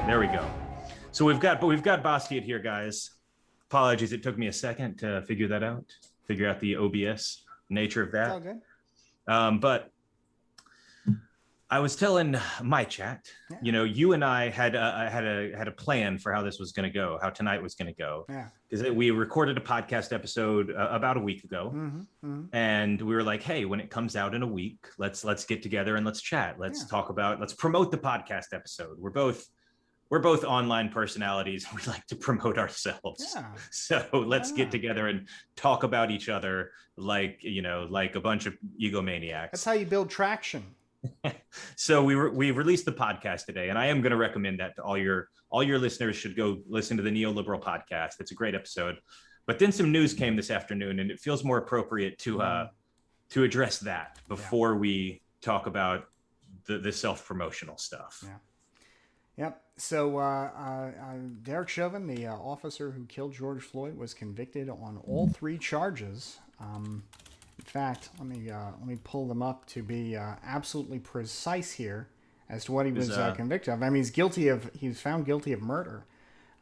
There we go. So we've got Bastiat here, guys. Apologies, it took me a second to figure out the OBS nature of that. It's all good. But I was telling my chat, you and I had a plan for how this was going to go, how tonight was going to go. Yeah. Because we recorded a podcast episode about a week ago, and we were like, "Hey, when it comes out in a week, let's get together and let's chat. Let's promote the podcast episode. We're both online personalities. We like to promote ourselves. Yeah. So let's get together and talk about each other like a bunch of egomaniacs. That's how you build traction. So we released the podcast today, and I am going to recommend that to all your listeners should go listen to the Neoliberal podcast. It's a great episode. But then some news came this afternoon, and it feels more appropriate to address that before we talk about the self-promotional stuff. Yeah. Yep. So Derek Chauvin, the officer who killed George Floyd, was convicted on all three charges. In fact, let me pull them up to be absolutely precise here as to what he was convicted of. I mean, he was found guilty of murder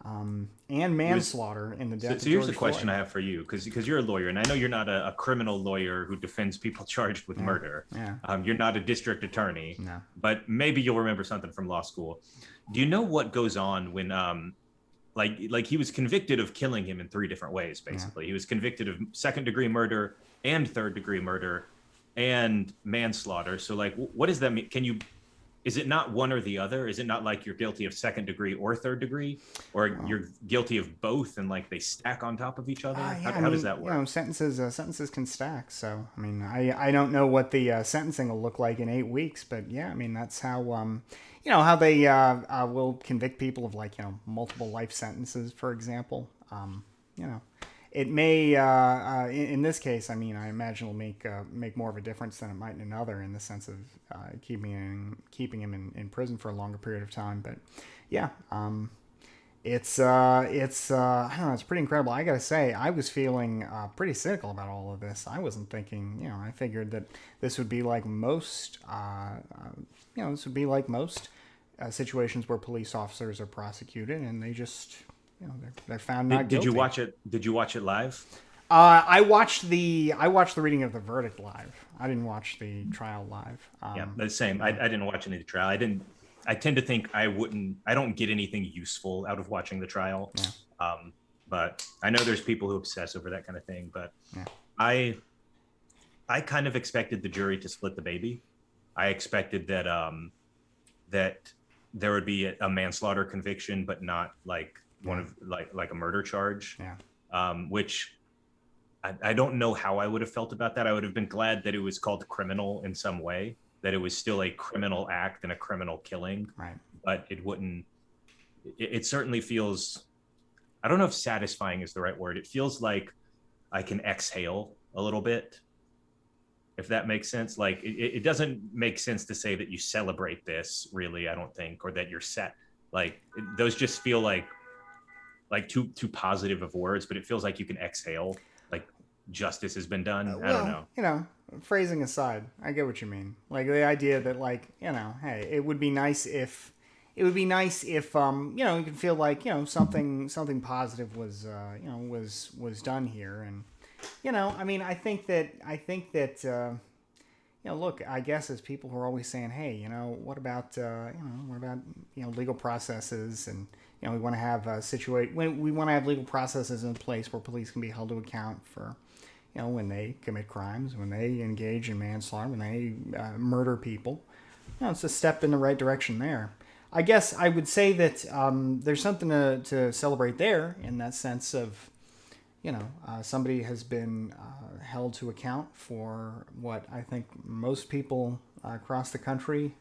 and manslaughter in the death of George Floyd. So here's the question I have for you, because you're a lawyer, and I know you're not a criminal lawyer who defends people charged with murder. Yeah. You're not a district attorney. No. But maybe you'll remember something from law school. Do you know what goes on when like he was convicted of killing him in three different ways, basically? He was convicted of second-degree murder and third-degree murder and manslaughter. So like, what does that mean? Is it not one or the other? Is it not like you're guilty of second degree or third degree, or you're guilty of both and like they stack on top of each other? How does that work? Sentences can stack. So, I mean, I don't know what the sentencing will look like in 8 weeks, but yeah, I mean, that's how, how they will convict people of multiple life sentences, for example. It may, in this case, I mean, I imagine it'll make more of a difference than it might in another, in the sense of keeping him in prison for a longer period of time. But yeah, it's I don't know, it's pretty incredible. I gotta say, I was feeling pretty cynical about all of this. I wasn't thinking, I figured that this would be like most, situations where police officers are prosecuted and they just. They're found not guilty. Did you watch it? Did you watch it live? I watched the reading of the verdict live. I didn't watch the trial live. Yeah, the same. I didn't watch any of the trial. I tend to think I don't get anything useful out of watching the trial. Yeah. But I know there's people who obsess over that kind of thing. But yeah. I kind of expected the jury to split the baby. I expected that that there would be a manslaughter conviction, but not like one of like a murder charge. Yeah. Which I don't know how I would have felt about that. I would have been glad that it was called criminal in some way, that it was still a criminal act and a criminal killing. Right. But it certainly feels, I don't know if satisfying is the right word. It feels like I can exhale a little bit, if that makes sense. Like it doesn't make sense to say that you celebrate this, really, I don't think, or that you're set. Like those just feel like too positive of words, but it feels like you can exhale, like justice has been done. I don't know. Phrasing aside, I get what you mean. Like the idea that hey, it would be nice if you can feel like, something positive was done here. And, I mean, I think that, look, I guess as people who are always saying, hey, what about legal processes, and, we want to have we want to have legal processes in place where police can be held to account for, when they commit crimes, when they engage in manslaughter, when they murder people. It's a step in the right direction there. I guess I would say that there's something to celebrate there, in that sense of, somebody has been held to account for what I think most people across the country,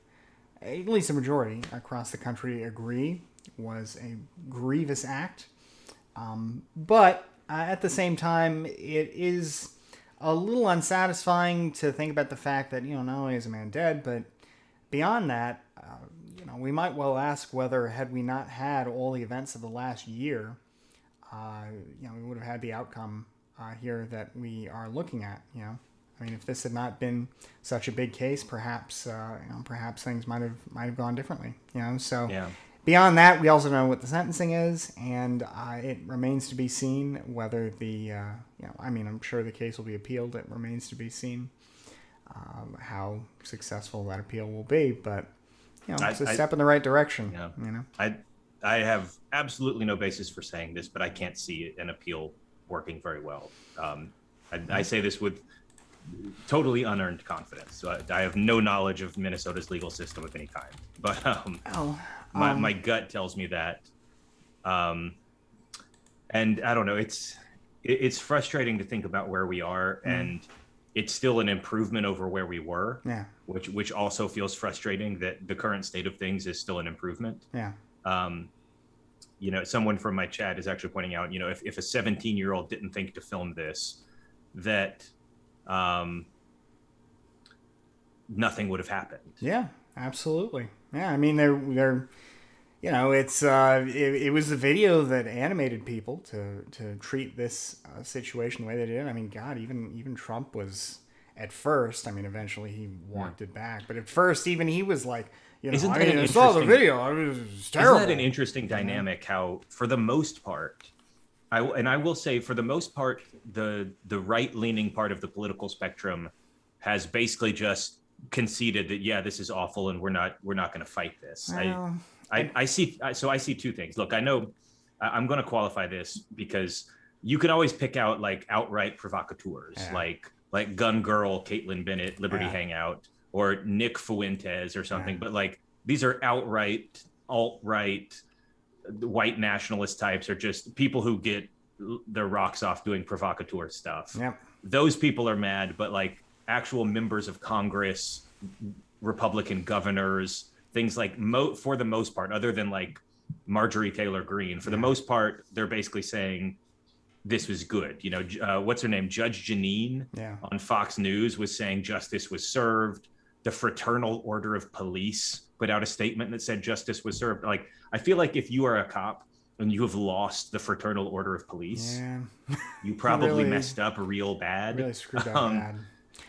at least a majority across the country, agree was a grievous act. But at the same time, it is a little unsatisfying to think about the fact that, not only is a man dead, but beyond that, we might well ask whether, had we not had all the events of the last year, we would have had the outcome here that we are looking at. I mean, if this had not been such a big case, perhaps things might have gone differently. So yeah. Beyond that, we also don't know what the sentencing is, and it remains to be seen whether I'm sure the case will be appealed. It remains to be seen how successful that appeal will be, but it's a step in the right direction. I have absolutely no basis for saying this, but I can't see an appeal working very well. I say this with totally unearned confidence. So I have no knowledge of Minnesota's legal system of any kind, but my gut tells me that. And I don't know. It's frustrating to think about where we are, and it's still an improvement over where we were. Yeah. Which also feels frustrating that the current state of things is still an improvement. Yeah. Someone from my chat is actually pointing out, if a 17-year-old didn't think to film this, that nothing would have happened. Yeah, absolutely. Yeah, I mean, they're it was the video that animated people to treat this situation the way they did. I mean, God, even Trump was at first. I mean, eventually he walked it back, but at first, even he was like, I saw the video. It was terrible. Isn't that an interesting dynamic? How, for the most part, I will say, for the most part, the right-leaning part of the political spectrum has basically just conceded that this is awful, and we're not going to fight this. I see two things. Look, I know I'm going to qualify this because you can always pick out like outright provocateurs, like Gun Girl, Caitlin Bennett, Liberty Hangout, or Nick Fuentes or something. But like, these are outright alt-right white nationalist types, or just people who get their rocks off doing provocateur stuff. Yep. Those people are mad, but like actual members of Congress, Republican governors, things like for the most part, other than like Marjorie Taylor Greene, for the most part, they're basically saying this was good. What's her name? Judge Janine on Fox News was saying justice was served. The Fraternal Order of Police put out a statement that said justice was served. Like, I feel like if you are a cop and you have lost the Fraternal Order of Police, you probably really messed up real bad. Really screwed up bad.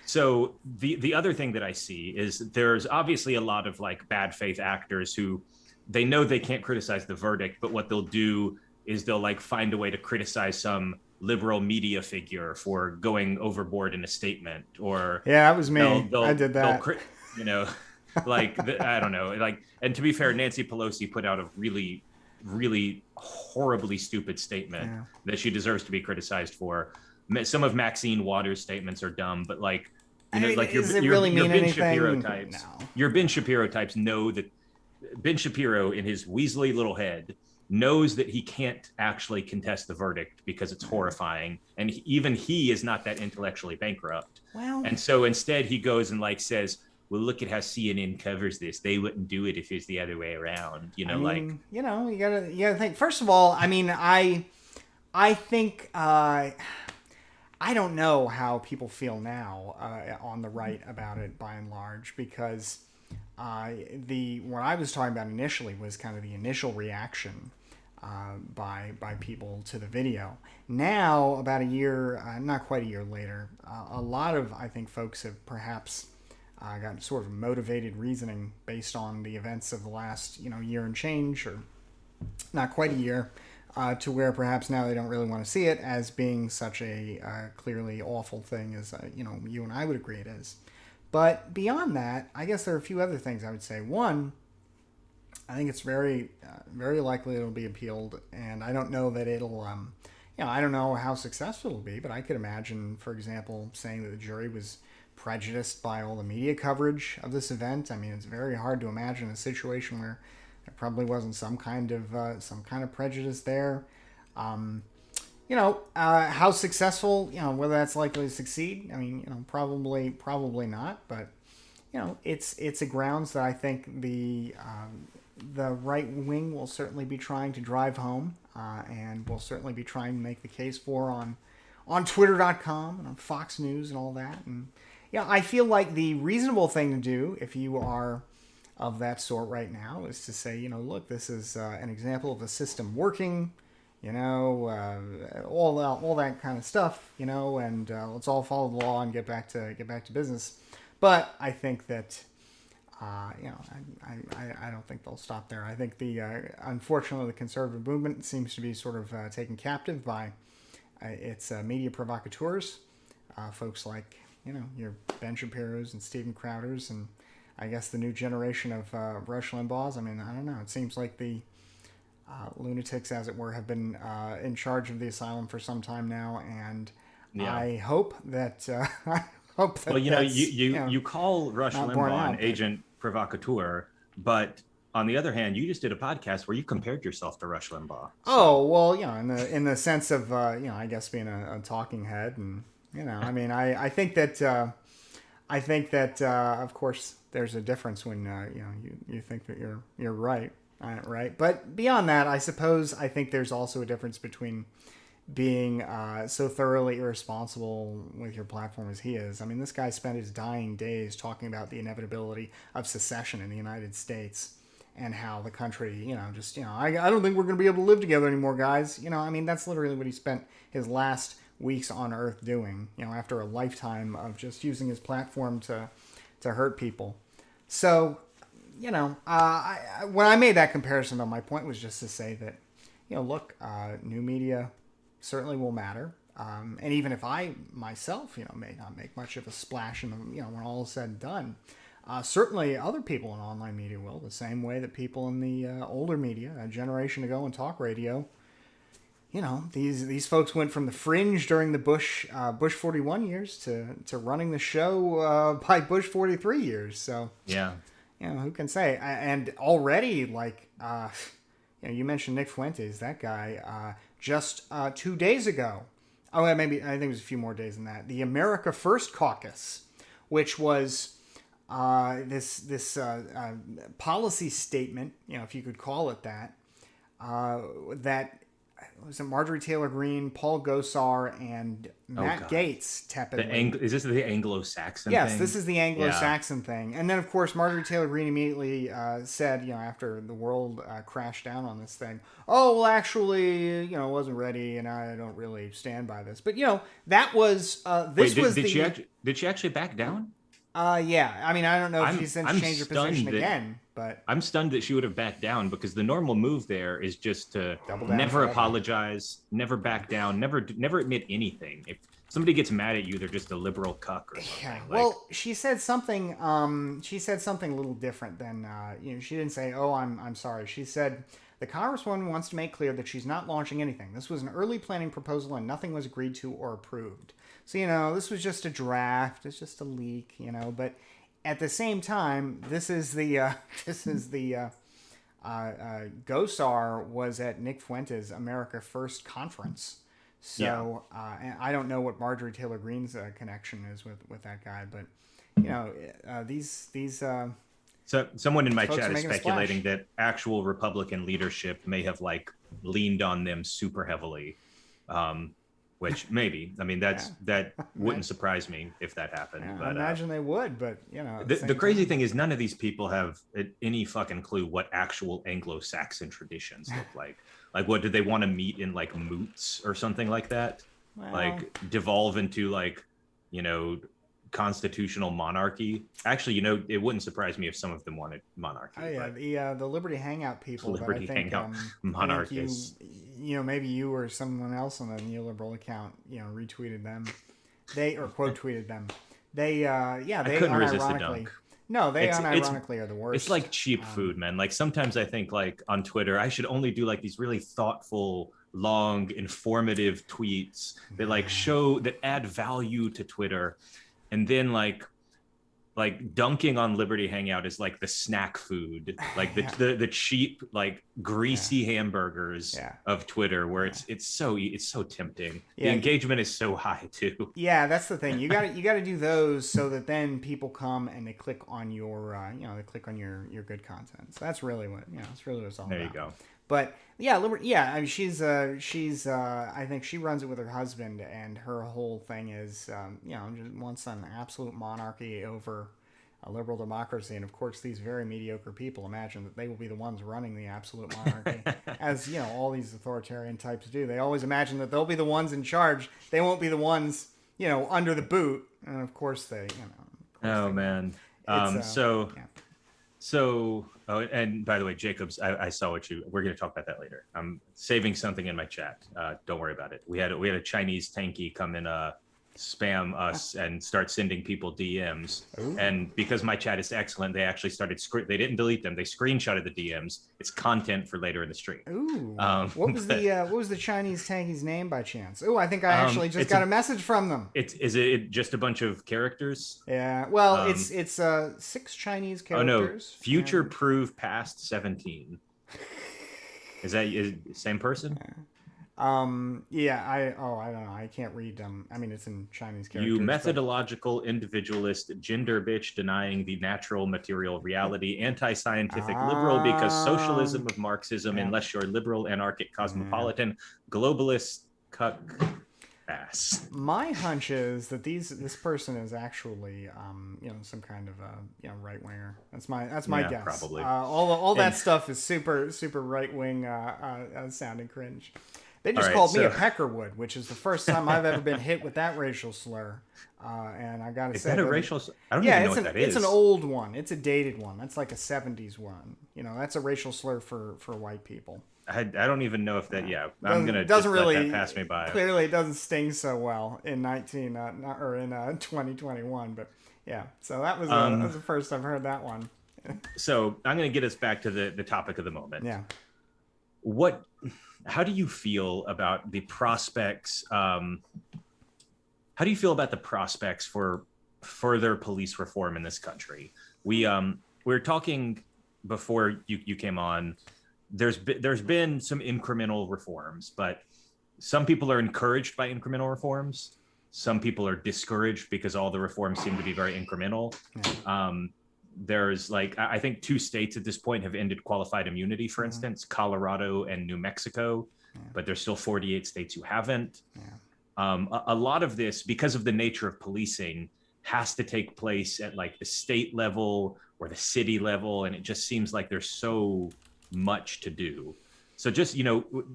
So the other thing that I see is there's obviously a lot of like bad faith actors who they know they can't criticize the verdict, but what they'll do is they'll like find a way to criticize some liberal media figure for going overboard in a statement, or that was me. I did that. I don't know. Like, and to be fair, Nancy Pelosi put out a really, really horribly stupid statement that she deserves to be criticized for. Some of Maxine Waters' statements are dumb, but like, your Ben Shapiro types, your Ben Shapiro types know that Ben Shapiro in his weaselly little head knows that he can't actually contest the verdict because it's horrifying, and even he is not that intellectually bankrupt. Well, and so instead he goes and like says, well, look at how CNN covers this. They wouldn't do it if it's the other way around. You gotta think. First of all, I mean, I think I don't know how people feel now on the right about it by and large, because what I was talking about initially was kind of the initial reaction by people to the video. Now, about a year, not quite a year later, a lot of, I think, folks have perhaps got sort of motivated reasoning based on the events of the last year and change, or not quite a year, to where perhaps now they don't really want to see it as being such a clearly awful thing as you and I would agree it is. But beyond that, I guess there are a few other things I would say. One, I think it's very, very likely it'll be appealed, and I don't know that it'll, I don't know how successful it'll be, but I could imagine, for example, saying that the jury was prejudiced by all the media coverage of this event. I mean, it's very hard to imagine a situation where there probably wasn't some kind of prejudice there. How successful, whether that's likely to succeed, I mean, probably not, but, it's a grounds that I think the right wing will certainly be trying to drive home, and will certainly be trying to make the case for on Twitter.com and on Fox News and all that. And, I feel like the reasonable thing to do if you are of that sort right now is to say, look, this is an example of a system working, all that kind of stuff, and let's all follow the law and get back to business. But I think that I don't think they'll stop there. I think unfortunately the conservative movement seems to be sort of taken captive by its media provocateurs, folks like your Ben Shapiro's and Steven Crowder's, and I guess the new generation of Rush Limbaugh's. I mean, I don't know. It seems like the lunatics, as it were, have been in charge of the asylum for some time now, and I hope that. Well, you call Rush Limbaugh an agent provocateur, but on the other hand, you just did a podcast where you compared yourself to Rush Limbaugh. So. Oh well, in the sense of I guess being a talking head, and I mean, I think that of course there's a difference when you think that you're right, right. But beyond that, I think there's also a difference between being so thoroughly irresponsible with your platform as he is. I mean, this guy spent his dying days talking about the inevitability of secession in the United States and how the country, I don't think we're going to be able to live together anymore, guys. I mean, that's literally what he spent his last weeks on Earth doing, after a lifetime of just using his platform to hurt people. So, when I made that comparison, though, my point was just to say that, look, new media certainly will matter. And even if I myself, may not make much of a splash in the, when all is said and done, certainly other people in online media will, the same way that people in the older media, a generation ago in talk radio, these folks went from the fringe during the Bush 41 years to running the show by Bush 43 years. So yeah, who can say? And already, like, you mentioned Nick Fuentes, that guy. Just 2 days ago, maybe I think it was a few more days than that, the America First Caucus, which was this policy statement, if you could call it that, that was Marjorie Taylor Greene, Paul Gosar, and Matt Gaetz tepidly. Is this the Anglo-Saxon thing? Yes, this is the Anglo-Saxon thing. And then, of course, Marjorie Taylor Greene immediately said, after the world crashed down on this thing, oh, well, actually, wasn't ready, and I don't really stand by this. But, that was... Did she actually back down? Yeah. I mean, I don't know if she's since changed her position again, but... I'm stunned that she would have backed down, because the normal move there is just to never apologize, never back down, never admit anything. If somebody gets mad at you, they're just a liberal cuck or something. Yeah. Well, she said something a little different than, she didn't say, oh, I'm sorry. She said... The Congresswoman wants to make clear that she's not launching anything. This was an early planning proposal and nothing was agreed to or approved. So, this was just a draft. It's just a leak, but at the same time, this is the Gosar was at Nick Fuentes' America First conference. So, and I don't know what Marjorie Taylor Greene's connection is with that guy, but, these So someone in my chat is speculating that actual Republican leadership may have leaned on them super heavily, which maybe. I mean, that wouldn't surprise me if that happened. Yeah, but, I imagine they would, but the crazy thing is none of these people have any fucking clue what actual Anglo-Saxon traditions look like. Like, what did they want to meet in moots or something like that? Well, devolve into constitutional monarchy. Actually, it wouldn't surprise me if some of them wanted monarchy. Oh yeah, the Liberty Hangout people. Liberty Hangout monarchists. Maybe you or someone else on the Neoliberal account, retweeted them. Or quote tweeted them. They they couldn't resist the dunk. No, they unironically are the worst. It's like cheap food, man. Sometimes I think on Twitter, I should only do these really thoughtful, long, informative tweets that show that add value to Twitter. And then dunking on Liberty Hangout is the snack food, the cheap greasy hamburgers of Twitter, where it's so tempting. The engagement is so high too. Yeah, that's the thing. You got to do those so that then people come and they click on your your good content. So that's really what that's really what it's all about. There you go. But yeah, I mean, she's I think she runs it with her husband, and her whole thing is just wants an absolute monarchy over a liberal democracy. And of course, these very mediocre people imagine that they will be the ones running the absolute monarchy, as all these authoritarian types do. They always imagine that they'll be the ones in charge. They won't be the ones under the boot. And of course they man. So, oh, and by the way, Jacobs, I saw what you. We're going to talk about that later. I'm saving something in my chat. Don't worry about it. We had a Chinese tanky come in, spam us and start sending people DMs. Ooh. And because my chat is excellent, they actually started. They didn't delete them. They screenshotted the DMs. It's content for later in the stream. Ooh. What was the Chinese tanky's name by chance? Oh, I think I actually just got a message from them. Is it just a bunch of characters? Yeah. Well, it's 6 Chinese characters. Oh no, future prove past 17. Is same person? Yeah. I don't know. I can't read I mean, it's in Chinese characters. You methodological individualist, gender bitch, denying the natural material reality, anti-scientific liberal because socialism of Marxism, unless you're liberal, anarchic, cosmopolitan, globalist, cuck ass. My hunch is that this person is actually some kind of right winger. That's my guess. Probably. All that stuff is super right wing sounding cringe. They just called me a peckerwood, which is the first time I've ever been hit with that racial slur. And I gotta say, is that a racial? I don't even know what that is. It's an old one. It's a dated one. That's like a '70s one. That's a racial slur for white people. I don't even know if that. Yeah, I'm gonna doesn't just really let that pass me by. Clearly, it doesn't sting so well in 2021. But yeah, so that was the first I've heard that one. So I'm gonna get us back to the topic of the moment. Yeah. How do you feel about the prospects? How do you feel about the prospects for further police reform in this country? We were talking before you came on. There's been some incremental reforms, but some people are encouraged by incremental reforms. Some people are discouraged because all the reforms seem to be very incremental. Yeah. There's I think 2 states at this point have ended qualified immunity, for instance, Colorado and New Mexico, but there's still 48 states who haven't. Yeah. A lot of this, because of the nature of policing, has to take place at the state level or the city level. And it just seems like there's so much to do. So just,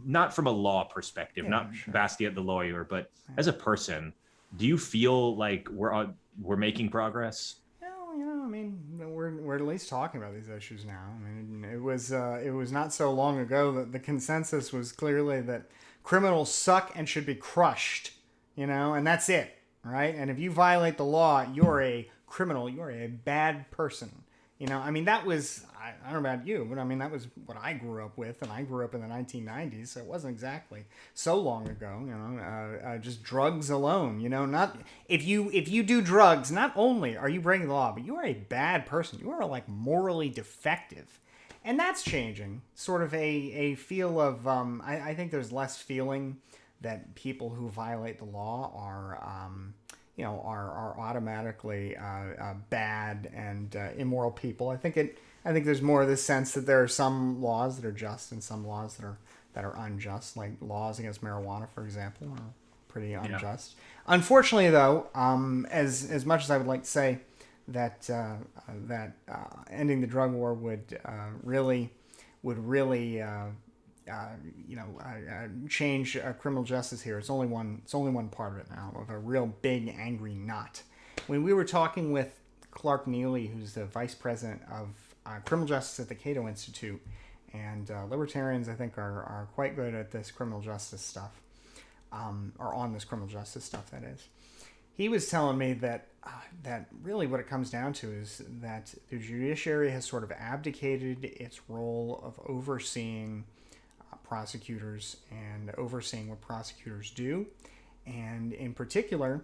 not from a law perspective, not Bastiat the lawyer, but as a person, do you feel like we're making progress? I mean, we're at least talking about these issues now. I mean, it was not so long ago that the consensus was clearly that criminals suck and should be crushed, and that's it, right? And if you violate the law, you're a criminal, you're a bad person. I mean, that was, I don't know about you, but I mean, that was what I grew up with, and I grew up in the 1990s, so it wasn't exactly so long ago, just drugs alone, not, if you do drugs, not only are you breaking the law, but you are a bad person. You are morally defective. And that's changing, sort of a feel of, I think there's less feeling that people who violate the law are automatically bad and immoral people. I think there's more of this sense that there are some laws that are just and some laws that are unjust, like laws against marijuana, for example, are pretty unjust. Yeah. Unfortunately, though, as much as I would like to say that ending the drug war would really change criminal justice here. It's only one part of it now, of a real big angry knot. When we were talking with Clark Neely, who's the vice president of criminal justice at the Cato Institute, and libertarians, I think, are quite good at this criminal justice stuff, or on this criminal justice stuff, that is. He was telling me that really what it comes down to is that the judiciary has sort of abdicated its role of overseeing prosecutors and overseeing what prosecutors do. And in particular,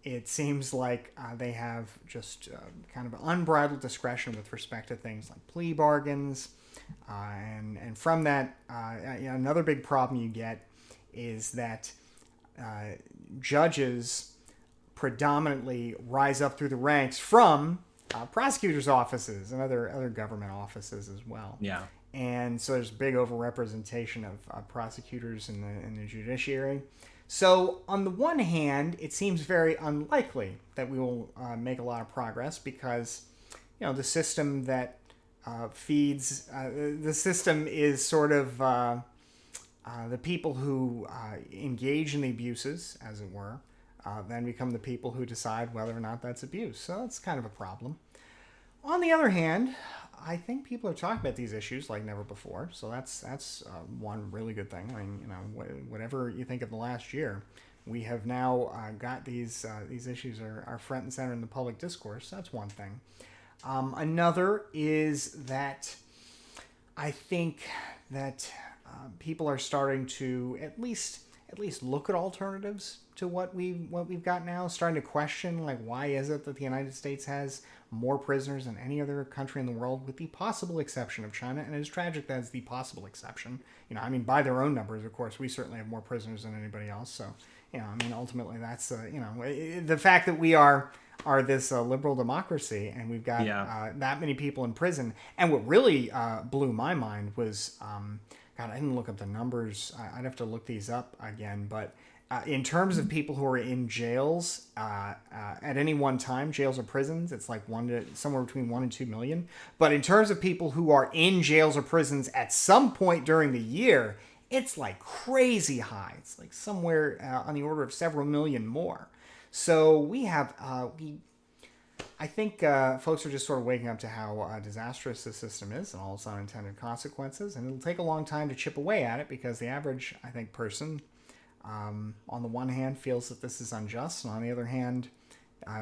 it seems like they have just kind of unbridled discretion with respect to things like plea bargains. And from that, another big problem you get is that judges predominantly rise up through the ranks from prosecutors' offices and other government offices as well. Yeah. And so there's big overrepresentation of prosecutors in the judiciary. So on the one hand, it seems very unlikely that we will make a lot of progress because, the system that feeds the system is sort of the people who engage in the abuses, as it were, then become the people who decide whether or not that's abuse. So that's kind of a problem. On the other hand, I think people are talking about these issues like never before. So that's one really good thing. I mean, whatever you think of the last year, we have now got these issues are front and center in the public discourse. That's one thing. Another is that I think that people are starting to at least look at alternatives to what we've got now, starting to question, like, why is it that the United States has more prisoners than any other country in the world, with the possible exception of China. And it's tragic that it's the possible exception. I mean, by their own numbers, of course, we certainly have more prisoners than anybody else. So, I mean, ultimately, that's the fact that we are this liberal democracy, and we've got that many people in prison. And what really blew my mind was, God, I didn't look up the numbers. I'd have to look these up again. But in terms of people who are in jails at any one time, jails or prisons, it's like somewhere between 1 and 2 million. But in terms of people who are in jails or prisons at some point during the year, it's like crazy high. It's like somewhere on the order of several million more. So we have, I think folks are just sort of waking up to how disastrous the system is and all its unintended consequences. And it'll take a long time to chip away at it, because the average, I think, person, on the one hand, feels that this is unjust, and on the other hand,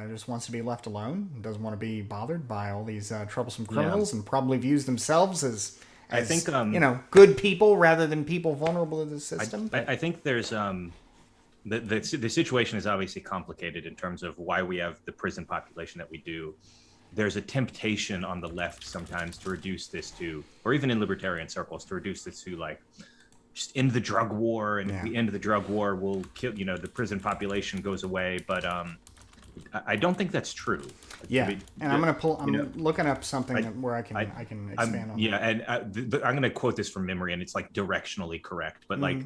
just wants to be left alone and doesn't want to be bothered by all these troublesome criminals, and probably views themselves as I think good people rather than people vulnerable to the system. I think there's the situation is obviously complicated in terms of why we have the prison population that we do. There's a temptation on the left sometimes to reduce this to, or even in libertarian circles, to reduce this to like, just end the drug war, and if we end the drug war, we'll kill, the prison population goes away. But I don't think that's true. Yeah, and I'm looking up something where I can expand on. Yeah, and I'm going to quote this from memory, and it's like directionally correct. But like,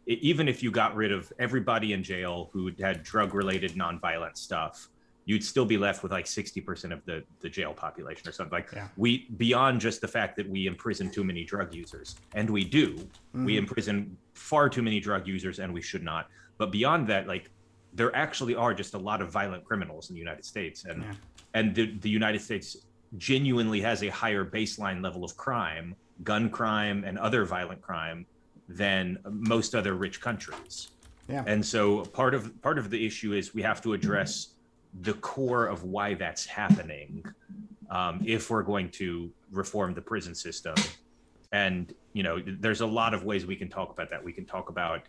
even if you got rid of everybody in jail who had drug-related nonviolent stuff, you'd still be left with like 60% of the jail population or something. Like we, beyond just the fact that we imprison too many drug users, and we do, we imprison far too many drug users, and we should not. But beyond that, like, there actually are just a lot of violent criminals in the United States, and the United States genuinely has a higher baseline level of crime, gun crime and other violent crime, than most other rich countries. Yeah. And so part of the issue is we have to address the core of why that's happening, if we're going to reform the prison system. And, there's a lot of ways we can talk about that. We can talk about,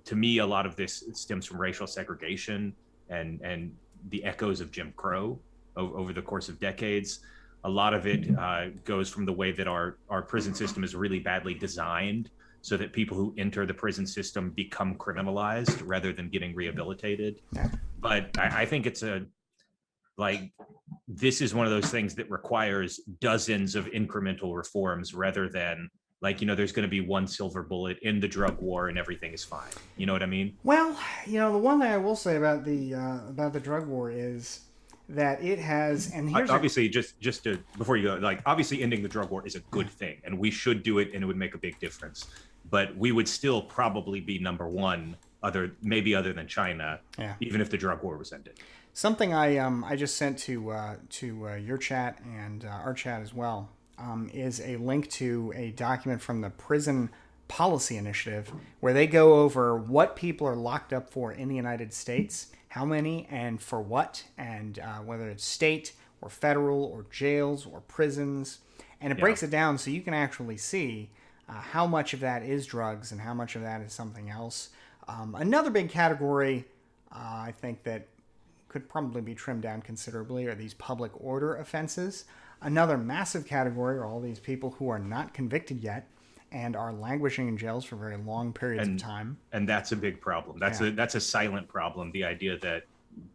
to me, a lot of this stems from racial segregation and the echoes of Jim Crow over the course of decades. A lot of it goes from the way that our prison system is really badly designed, so that people who enter the prison system become criminalized rather than getting rehabilitated. Yeah. But I think it's this is one of those things that requires dozens of incremental reforms rather than there's going to be one silver bullet in the drug war and everything is fine. You know what I mean? Well, the one thing I will say about the drug war is that it has, and here's obviously just to before you go, obviously ending the drug war is a good thing, and we should do it, and it would make a big difference. But we would still probably be number one, other than China, even if the drug war was ended. Something I just sent to your chat and our chat as well is a link to a document from the Prison Policy Initiative, where they go over what people are locked up for in the United States, how many and for what, and whether it's state or federal or jails or prisons. And it breaks it down so you can actually see how much of that is drugs and how much of that is something else. Another big category I think that could probably be trimmed down considerably are these public order offenses. Another massive category are all these people who are not convicted yet and are languishing in jails for very long periods of time. And that's a big problem. That's a silent problem, the idea that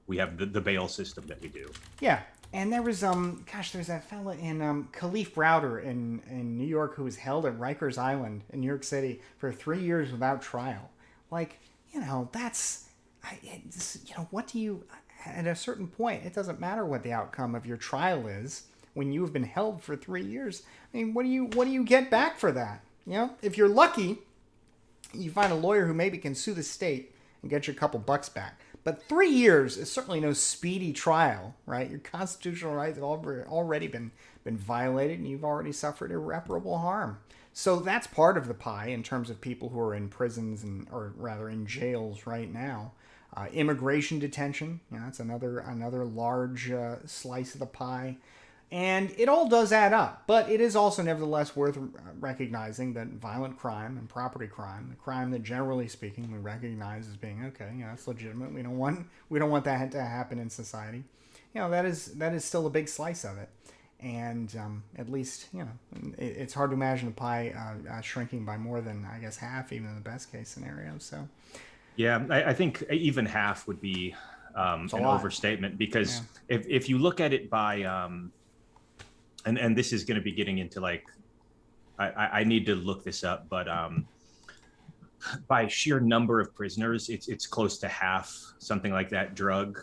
we have the bail system that we do. Yeah. And there was, there's that fella in Khalif Browder in New York who was held at Rikers Island in New York City for 3 years without trial. What do you, at a certain point, it doesn't matter what the outcome of your trial is when you've been held for 3 years. I mean, what do you get back for that? If you're lucky, you find a lawyer who maybe can sue the state and get you a couple bucks back. But 3 years is certainly no speedy trial, right? Your constitutional rights have already been violated, and you've already suffered irreparable harm. So that's part of the pie in terms of people who are in prisons or rather in jails right now. Immigration detention, that's another large slice of the pie. And it all does add up, but it is also nevertheless worth recognizing that violent crime and property crime, the crime that generally speaking we recognize as being okay, that's legitimate. We don't want that to happen in society. That is still a big slice of it, and at least it's hard to imagine the pie shrinking by more than, I guess, half, even in the best case scenario. So, yeah, I think even half would be an overstatement, because if you look at it by and this is going to be getting into I need to look this up, but by sheer number of prisoners, it's close to half, something like that. Drug,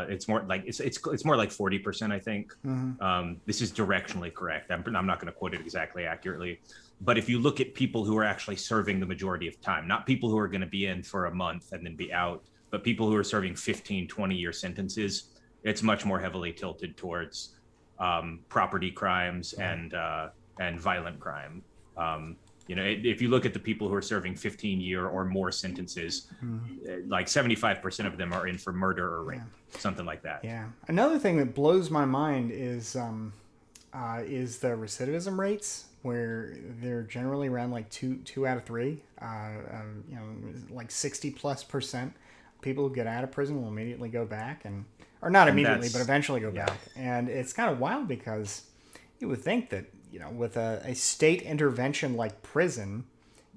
it's more like it's more like 40%, I think. Mm-hmm. This is directionally correct. I'm not going to quote it exactly accurately, but if you look at people who are actually serving the majority of time, not people who are going to be in for a month and then be out, but people who are serving 15, 20-year sentences, it's much more heavily tilted towards property crimes and violent crime. If you look at the people who are serving 15-year or more sentences, like 75% of them are in for murder or rape, something like that. Yeah. Another thing that blows my mind is the recidivism rates, where they're generally around like two out of three. Like 60+% people who get out of prison will immediately go back or not immediately, but eventually go back. And it's kind of wild, because you would think that, with a state intervention like prison,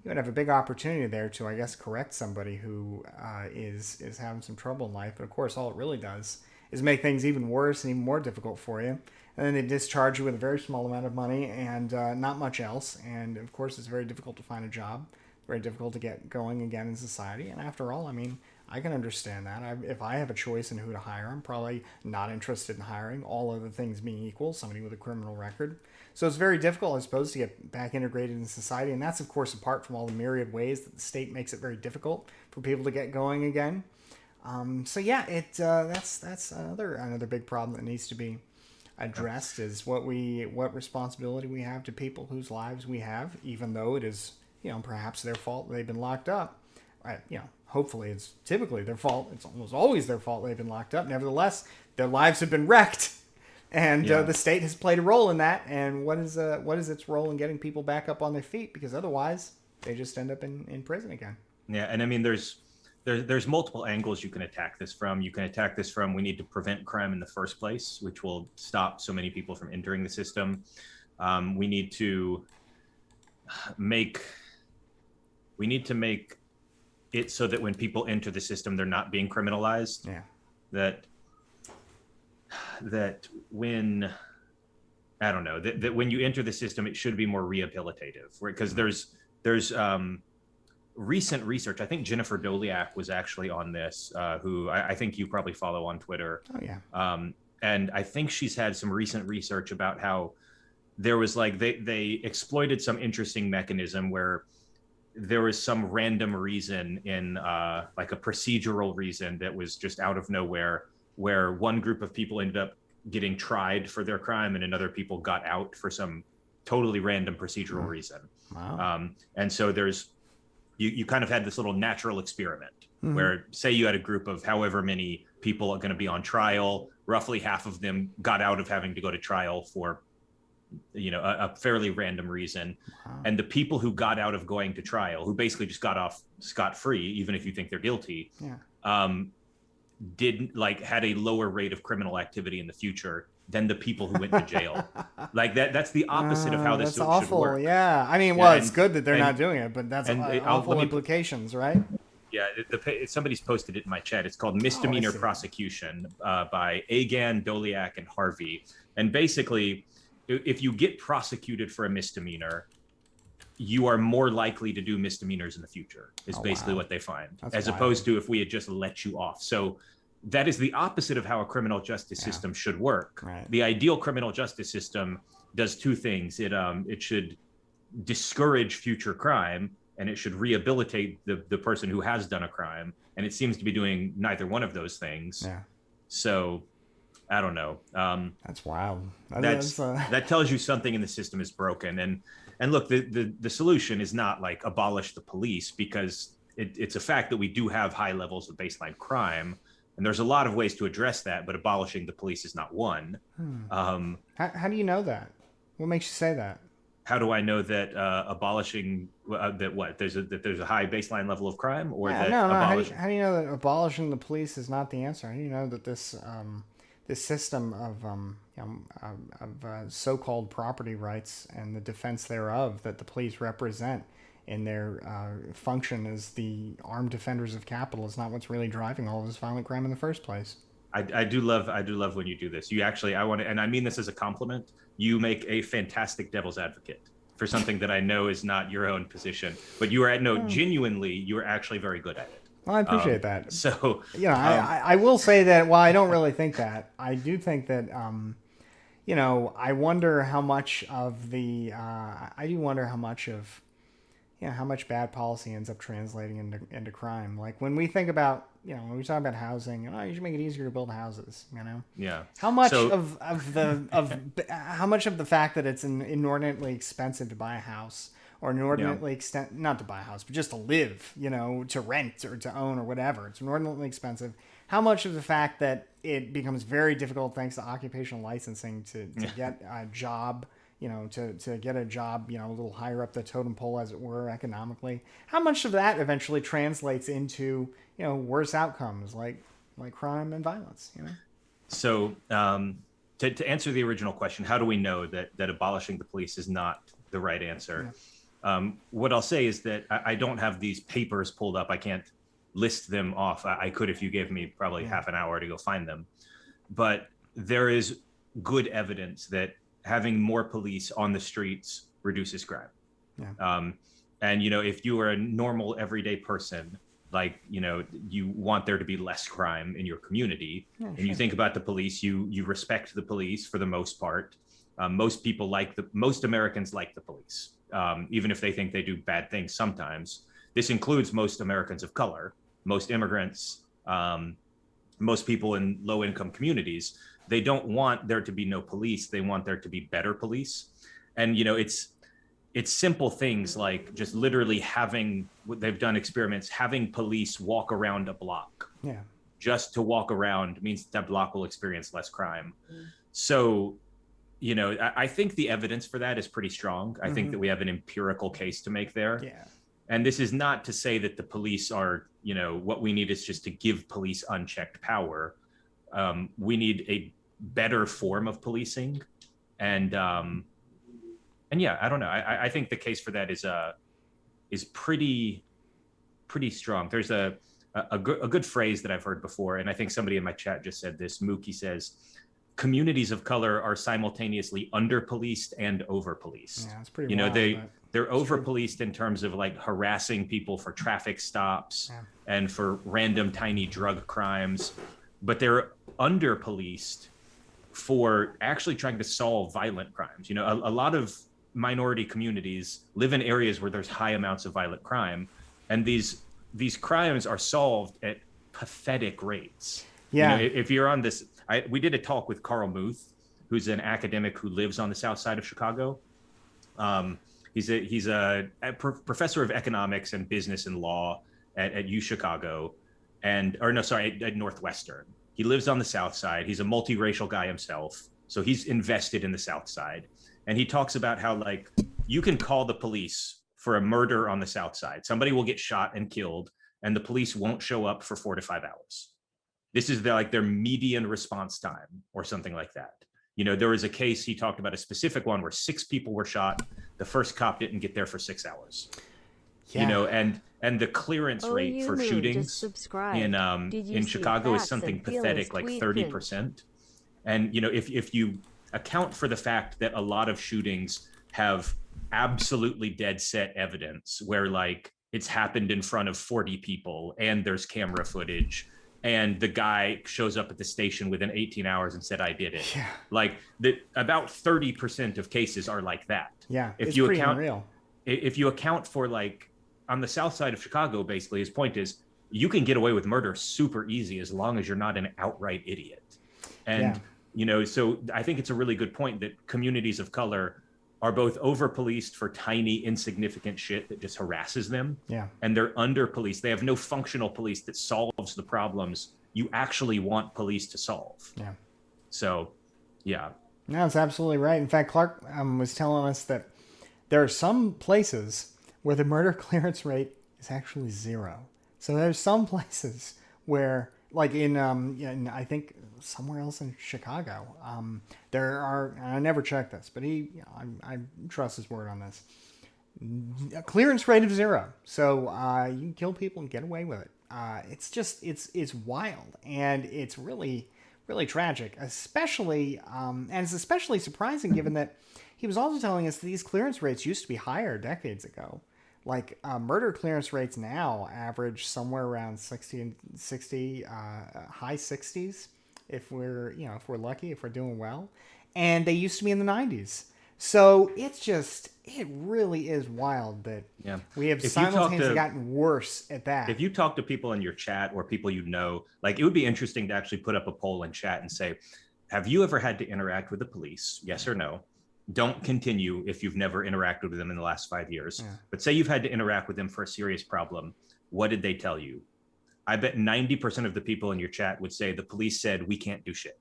you would have a big opportunity there to, I guess, correct somebody who is having some trouble in life. But of course, all it really does is make things even worse and even more difficult for you. And then they discharge you with a very small amount of money and not much else. And of course, it's very difficult to find a job, very difficult to get going again in society. And after all, I can understand that. If I have a choice in who to hire, I'm probably not interested in hiring, all other things being equal, somebody with a criminal record. So it's very difficult, I suppose, to get back integrated in society. And that's, of course, apart from all the myriad ways that the state makes it very difficult for people to get going again. That's another big problem that needs to be addressed, is what responsibility we have to people whose lives we have, even though it is, perhaps their fault they've been locked up. Hopefully it's typically their fault. It's almost always their fault they've been locked up. Nevertheless, their lives have been wrecked, and the state has played a role in that. And what is its role in getting people back up on their feet? Because otherwise, they just end up in prison again. Yeah, and there's multiple angles you can attack this from. You can attack this from, we need to prevent crime in the first place, which will stop so many people from entering the system. We need to make it so that when people enter the system, they're not being criminalized. Yeah. That when, I don't know, that when you enter the system, it should be more rehabilitative, because there's recent research. I think Jennifer Doliak was actually on this, who I think you probably follow on Twitter. Oh yeah. And I think she's had some recent research about how there was they exploited some interesting mechanism where there was some random reason in a procedural reason that was just out of nowhere, where one group of people ended up getting tried for their crime and another people got out for some totally random procedural reason. Wow. And so you kind of had this little natural experiment where, say you had a group of however many people are going to be on trial, roughly half of them got out of having to go to trial for a fairly random reason. Wow. And the people who got out of going to trial, who basically just got off scot-free, even if you think they're guilty, had a lower rate of criminal activity in the future than the people who went to jail. That's the opposite of how this should work. Yeah. It's good that they're not doing it, but that's awful implications, right? Yeah, somebody's posted it in my chat. It's called Misdemeanor Prosecution by Agan, Doliak, and Harvey. And basically, if you get prosecuted for a misdemeanor, you are more likely to do misdemeanors in the future, is basically what they find, as opposed to if we had just let you off. So that is the opposite of how a criminal justice system should work. Right. The ideal criminal justice system does two things. It should discourage future crime, and it should rehabilitate the person who has done a crime. And it seems to be doing neither one of those things. Yeah. So I don't know. That's wild. That tells you something in the system is broken. And look, the solution is not like abolish the police, because it's a fact that we do have high levels of baseline crime. And there's a lot of ways to address that, but abolishing the police is not one. How do you know that? What makes you say that? How do I know that abolishing that there's a high baseline level of crime, or that no. How do you know that abolishing the police is not the answer? How do you know that this system of so-called property rights and the defense thereof that the police represent in their function as the armed defenders of capital is not what's really driving all of this violent crime in the first place? I do love when you do this. You actually, I want to, and I mean this as a compliment. You make a fantastic devil's advocate for something that I know is not your own position, but genuinely, you are actually very good at it. Well, I appreciate that. So, I will say that while I don't really think that, I do think that, I wonder how much of the, how much bad policy ends up translating into crime. Like when we think about, when we talk about housing, you should make it easier to build houses, Yeah. How much how much of the fact that it's inordinately expensive to buy a house, or inordinately not to buy a house, but just to live, to rent or to own or whatever, it's inordinately expensive. How much of the fact that it becomes very difficult thanks to occupational licensing to get a job, to get a job, a little higher up the totem pole, as it were, economically. How much of that eventually translates into, worse outcomes like crime and violence, So to answer the original question, how do we know that abolishing the police is not the right answer? Yeah. What I'll say is that I don't have these papers pulled up. I can't list them off. I could if you gave me probably half an hour to go find them. But there is good evidence that having more police on the streets reduces crime. Yeah. And, if you are a normal everyday person, like, you want there to be less crime in your community, and you think about the police, you respect the police for the most part. Most Americans like the police, even if they think they do bad things sometimes. This includes most Americans of color, most immigrants, most people in low income communities. They don't want there to be no police. They want there to be better police. And, it's simple things like just literally they've done experiments, having police walk around a block. Yeah. Just to walk around means that block will experience less crime. So, I think the evidence for that is pretty strong. I think that we have an empirical case to make there. Yeah. And this is not to say that the police are, what we need is just to give police unchecked power. We need a better form of policing, and yeah, I don't know. I think the case for that is pretty strong. There's a good phrase that I've heard before, and I think somebody in my chat just said this. Mookie says, "Communities of color are simultaneously under-policed and over-policed." Yeah, that's pretty wild, they're over-policed in terms of like harassing people for traffic stops and for random tiny drug crimes, but they're under-policed for actually trying to solve violent crimes. A lot of minority communities live in areas where there's high amounts of violent crime, and these crimes are solved at pathetic rates. Yeah. If you're on this, we did a talk with Carl Muth, who's an academic who lives on the south side of Chicago. He's a professor of economics and business and law at U Chicago, at Northwestern. He lives on the south side. He's a multiracial guy himself, so he's invested in the south side. And he talks about how, like, you can call the police for a murder on the south side. Somebody will get shot and killed, and the police won't show up for 4 to 5 hours. This is their median response time or something like that. There was a case, he talked about a specific one where 6 people were shot. The first cop didn't get there for 6 hours. Yeah. And the clearance rate for shootings in Chicago is something pathetic, like 30%. And, if you account for the fact that a lot of shootings have absolutely dead set evidence where, like, it's happened in front of 40 people and there's camera footage and the guy shows up at the station within 18 hours and said, "I did it." Yeah. Like, about 30% of cases are like that. Yeah, it's pretty unreal. If you account for, like, on the south side of Chicago, basically, his point is you can get away with murder super easy as long as you're not an outright idiot. And, so I think it's a really good point that communities of color are both over-policed for tiny, insignificant shit that just harasses them. Yeah. And they're under-policed. They have no functional police that solves the problems you actually want police to solve. Yeah. So, yeah. No, that's absolutely right. In fact, Clark was telling us that there are some places where the murder clearance rate is actually 0. So there's some places where, like in I think somewhere else in Chicago, there are, and I never checked this, but I trust his word on this, a clearance rate of 0. So you can kill people and get away with it. It's just, it's wild, and it's really, really tragic, especially, and it's especially surprising given that he was also telling us that these clearance rates used to be higher decades ago. Like murder clearance rates now average somewhere around 60, high 60s if we're lucky, if we're doing well, and they used to be in the 90s. So it really is wild that we have simultaneously gotten worse at that. If you talk to people in your chat or people like, it would be interesting to actually put up a poll in chat and say, have you ever had to interact with the police? Yes or no? Don't continue if you've never interacted with them in the last 5 years. Yeah. But say you've had to interact with them for a serious problem. What did they tell you? I bet 90% of the people in your chat would say the police said, we can't do shit.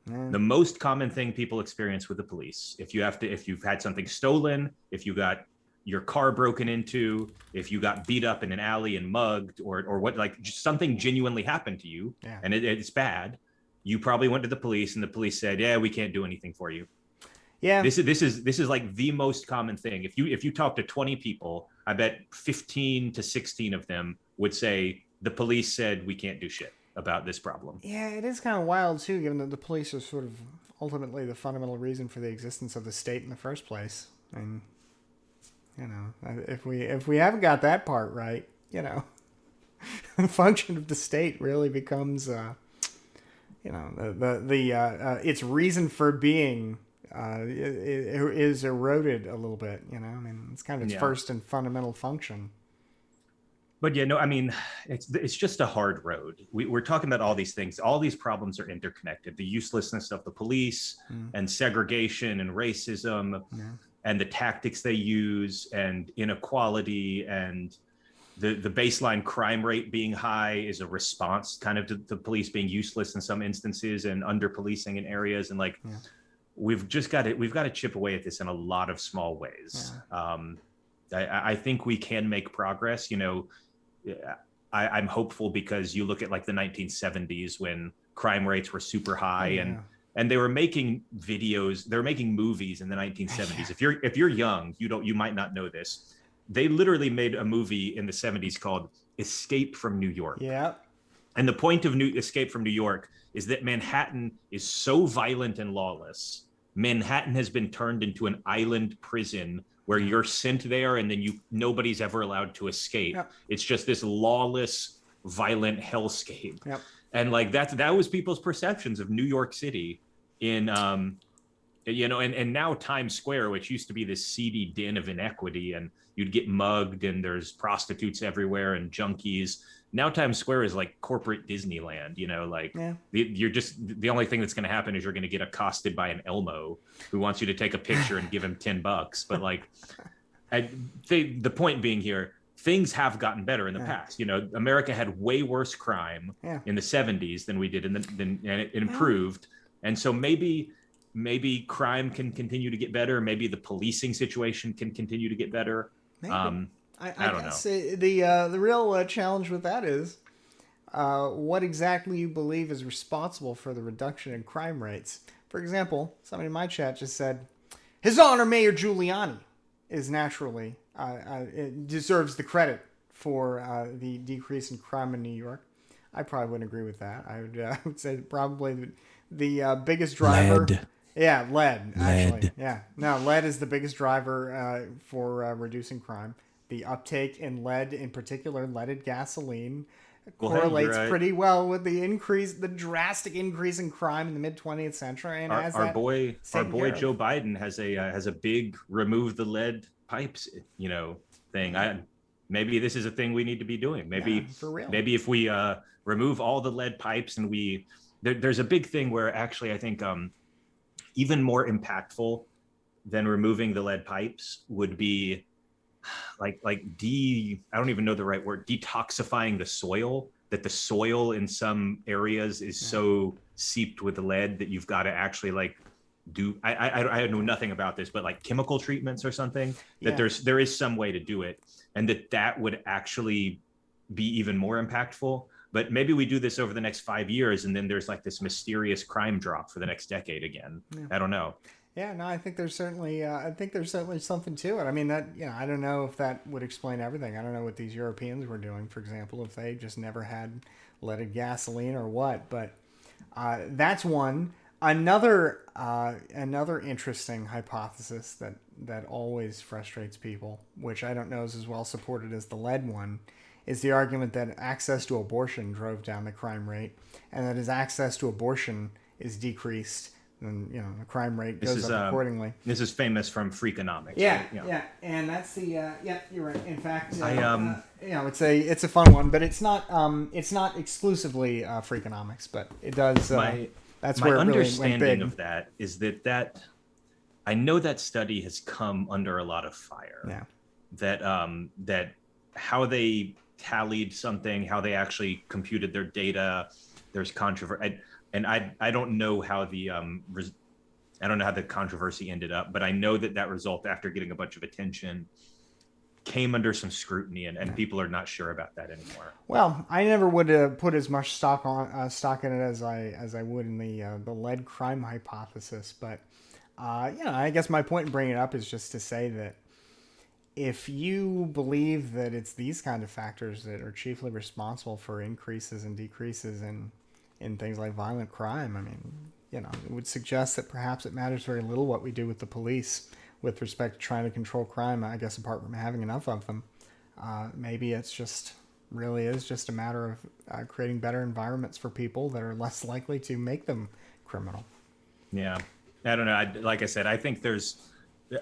The most common thing people experience with the police, if you've had something stolen, if you got your car broken into, if you got beat up in an alley and mugged, or what, like just something genuinely happened to you, and it's bad, you probably went to the police and the police said, yeah, we can't do anything for you. Yeah. This is like the most common thing. If you talk to 20 people, I bet 15 to 16 of them would say the police said we can't do shit about this problem. Yeah, it is kind of wild too, given that the police are sort of ultimately the fundamental reason for the existence of the state in the first place. And if we haven't got that part right, the function of the state really becomes its reason for being is eroded a little bit. It's kind of its first and fundamental function. But it's just a hard road. We're talking about all these things. All these problems are interconnected. The uselessness of the police and segregation and racism and the tactics they use and inequality and the baseline crime rate being high is a response kind of to the police being useless in some instances and under policing in areas. And we've got to chip away at this in a lot of small ways. I think we can make progress. I'm hopeful because you look at like the 1970s when crime rates were super high and they were making videos, they were making movies in the 1970s. If you're young, you might not know this. They literally made a movie in the 70s called Escape from New York. Yeah. And the point of Escape from New York is that Manhattan is so violent and lawless. Manhattan has been turned into an island prison where you're sent there and then nobody's ever allowed to escape. Yep. It's just this lawless, violent hellscape. Yep. And like that was people's perceptions of New York City in, and now Times Square, which used to be this seedy den of inequity and you'd get mugged and there's prostitutes everywhere and junkies. Now Times Square is like corporate Disneyland, you're just, the only thing that's going to happen is you're going to get accosted by an Elmo who wants you to take a picture and give him $10. But the point being here, things have gotten better in the past. America had way worse crime in the 70s than we did and it improved. And so maybe crime can continue to get better. Maybe the policing situation can continue to get better. Maybe. I don't know. The real challenge with that is what exactly you believe is responsible for the reduction in crime rates. For example, somebody in my chat just said, His Honor Mayor Giuliani is naturally deserves the credit for the decrease in crime in New York. I probably wouldn't agree with that. I would say probably the biggest driver. Lead. Yeah, lead. Actually, yeah. No, lead is the biggest driver for reducing crime. The uptake in lead, in particular leaded gasoline, correlates pretty well with the drastic increase in crime in the mid 20th century. And our boy Joe Biden has a big remove the lead pipes thing. maybe this is a thing we need to be doing. Maybe for real. maybe if we remove all the lead pipes and there's a big thing where actually I think even more impactful than removing the lead pipes would be like I don't even know the right word, detoxifying the soil. That the soil in some areas is so seeped with lead that you've got to actually like do I know nothing about this, but like chemical treatments or something, that there is some way to do it, and that would actually be even more impactful. But maybe we do this over the next 5 years, and then there's like this mysterious crime drop for the next decade again. I don't know. Yeah, no, I think there's certainly something to it. I mean, that, I don't know if that would explain everything. I don't know what these Europeans were doing, for example, if they just never had leaded gasoline or what. But that's one. Another interesting hypothesis that always frustrates people, which I don't know is as well supported as the lead one, is the argument that access to abortion drove down the crime rate, and that as access to abortion is decreased, and the crime rate goes up accordingly. This is famous from Freakonomics. Yeah, right? And that's the you're right. In fact, it's a fun one, but it's not exclusively Freakonomics, but it does. That's my where understanding really went big. Of that is that I know that study has come under a lot of fire. Yeah. That how they tallied something, how they actually computed their data, there's controversy. And I don't know how the controversy ended up, but I know that result, after getting a bunch of attention, came under some scrutiny, and people are not sure about that anymore. Well, I never would put as much stock in it as I would in the lead crime hypothesis. But I guess my point in bringing it up is just to say that if you believe that it's these kind of factors that are chiefly responsible for increases and decreases in things like violent crime, I mean, it would suggest that perhaps it matters very little what we do with the police with respect to trying to control crime, I guess, apart from having enough of them. Maybe it's just a matter of creating better environments for people that are less likely to make them criminal. Yeah. I don't know. Like I said, I think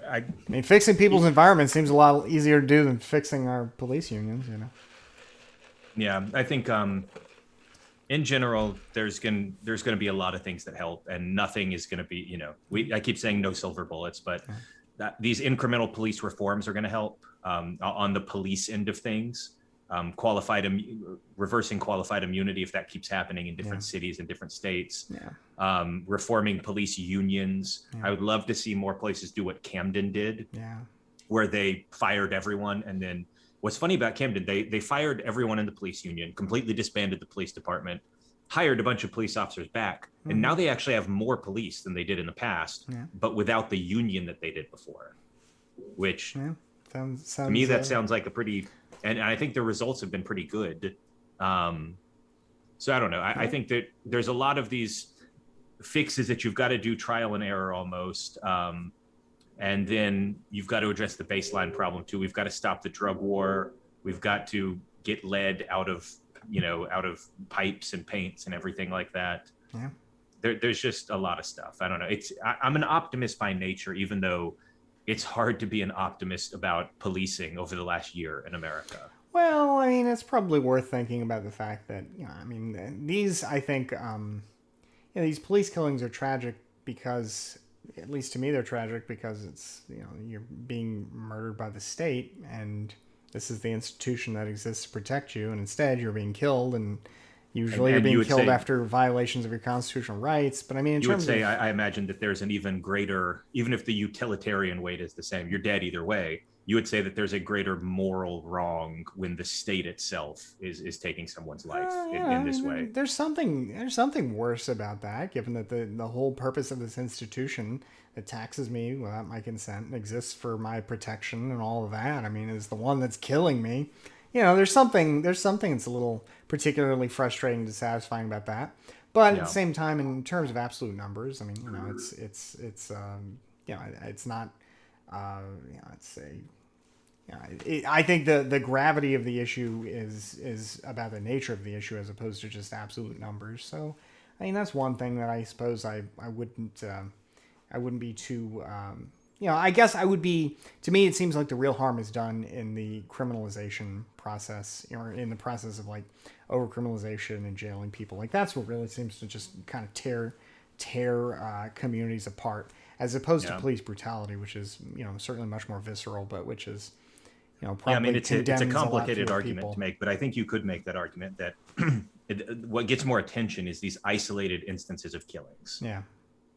I mean, fixing people's environment seems a lot easier to do than fixing our police unions, Yeah, I think in general, there's going to be a lot of things that help, and nothing is going to be, I keep saying no silver bullets, but these incremental police reforms are going to help on the police end of things. Reversing qualified immunity, if that keeps happening in different cities and different states. Reforming police unions. I would love to see more places do what Camden did, where they fired everyone. And then what's funny about Camden, they fired everyone in the police union, completely disbanded the police department, hired a bunch of police officers back, and now they actually have more police than they did in the past, but without the union that they did before, which sounds to me that sounds like a pretty, and I think the results have been pretty good. So I don't know. I think that there's a lot of these fixes that you've got to do trial and error almost. And then you've got to address the baseline problem too. We've got to stop the drug war. We've got to get lead out of pipes and paints and everything like that. Yeah. There's just a lot of stuff. I don't know. I'm an optimist by nature, even though it's hard to be an optimist about policing over the last year in America. Well, I mean, it's probably worth thinking about the fact that, these police killings are tragic because, at least to me, they're tragic because it's, you're being murdered by the state, and this is the institution that exists to protect you, and instead you're being killed, and usually you're being killed after violations of your constitutional rights. But I mean, I imagine that there's an even greater, even if the utilitarian weight is the same, you're dead either way. You would say that there's a greater moral wrong when the state itself is taking someone's life in this way. There's something worse about that, given that the whole purpose of this institution that taxes me without my consent and exists for my protection and all of that, I mean, is the one that's killing me. There's something that's a little particularly frustrating and dissatisfying about that. But at the same time, in terms of absolute numbers, I mean, it's not. I think the gravity of the issue is about the nature of the issue as opposed to just absolute numbers. So, I mean, that's one thing that I suppose I wouldn't be too I guess I would be, to me, it seems like the real harm is done in the criminalization process, or in the process of like over criminalization and jailing people. Like that's what really seems to just kind of tear communities apart, as opposed to police brutality, which is, certainly much more visceral, but which is, probably I mean, it's a complicated argument people to make, but I think you could make that argument that what gets more attention is these isolated instances of killings. Yeah.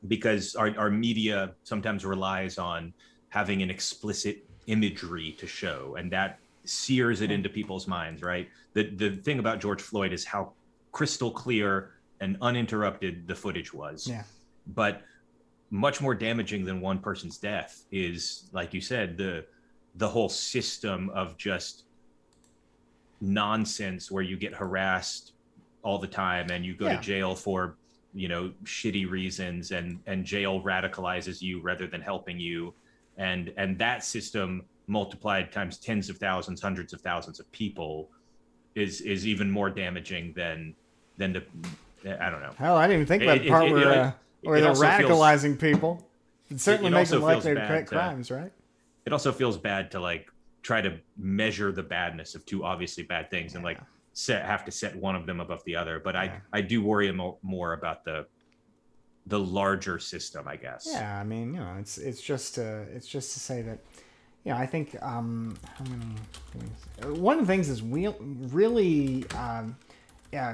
Because our media sometimes relies on having an explicit imagery to show, and that sears it into people's minds, right? The thing about George Floyd is how crystal clear and uninterrupted the footage was. Yeah. But much more damaging than one person's death is, like you said, the whole system of just nonsense where you get harassed all the time and you go to jail for shitty reasons, and jail radicalizes you rather than helping you, and that system multiplied times tens of thousands, hundreds of thousands of people is even more damaging than the I don't know. Hell, I didn't even think about the part where they're radicalizing people. It certainly makes them likely to commit crimes, right? It also feels bad to like try to measure the badness of two obviously bad things and like have to set one of them above the other. But I do worry more about the larger system, I guess. Yeah, I mean, it's just to say that, I think how many things? One of the things is really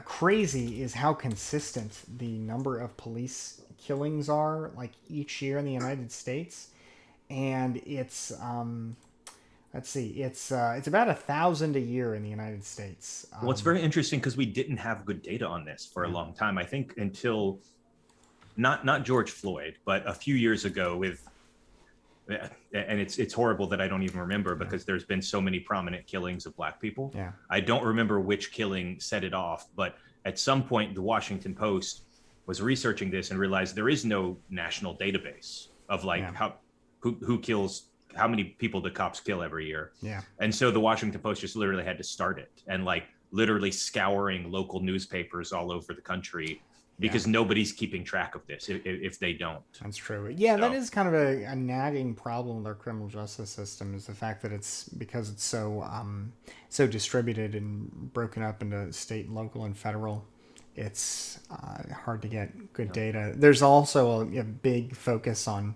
crazy is how consistent the number of police killings are, like each year in the United States, and it's let's see, it's about 1,000 a year in the United States. Well, it's very interesting because we didn't have good data on this for a long time. I think until not George Floyd, but a few years ago with, and it's horrible that I don't even remember because there's been so many prominent killings of Black people. Yeah. I don't remember which killing set it off, but at some point the Washington Post was researching this and realized there is no national database of like who kills, how many people the cops kill every year. Yeah. And so the Washington Post just literally had to start it and like literally scouring local newspapers all over the country because nobody's keeping track of this if they don't. That's true. Yeah, so that is kind of a nagging problem with our criminal justice system, is the fact that because it's so distributed and broken up into state, local, and federal, it's hard to get good data. There's also a big focus on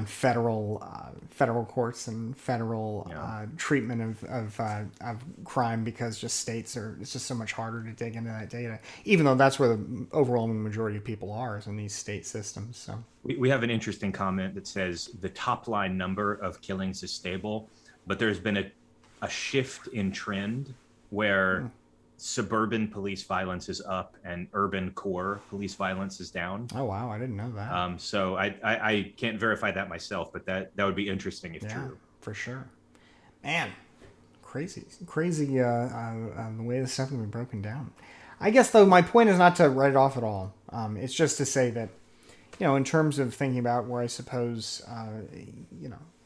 federal courts and federal treatment of crime, because just states it's just so much harder to dig into that data, even though that's where the overwhelming majority of people are, is in these state systems. So we have an interesting comment that says the top line number of killings is stable, but there's been a shift in trend where suburban police violence is up and urban core police violence is down. Oh wow, I didn't know that. So I can't verify that myself, but that would be interesting if true. For sure. Man, crazy the way this stuff can be broken down. I guess though my point is not to write it off at all. It's just to say that, in terms of thinking about where I suppose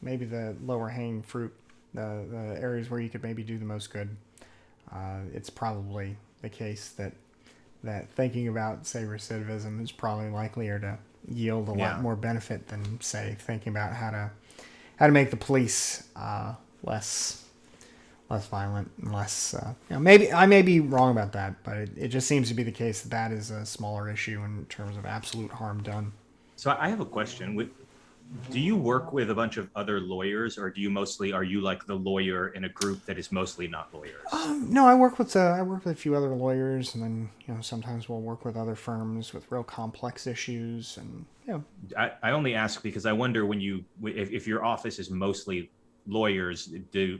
maybe the lower hanging fruit, the areas where you could maybe do the most good. It's probably the case that thinking about, say, recidivism is probably likelier to yield a lot more benefit than, say, thinking about how to make the police less violent and less. Maybe I may be wrong about that, but it just seems to be the case that is a smaller issue in terms of absolute harm done. So I have a question. Do you work with a bunch of other lawyers, or are you like the lawyer in a group that is mostly not lawyers? No, I work with a few other lawyers, and then sometimes we'll work with other firms with real complex issues, and I only ask because I wonder if your office is mostly lawyers, do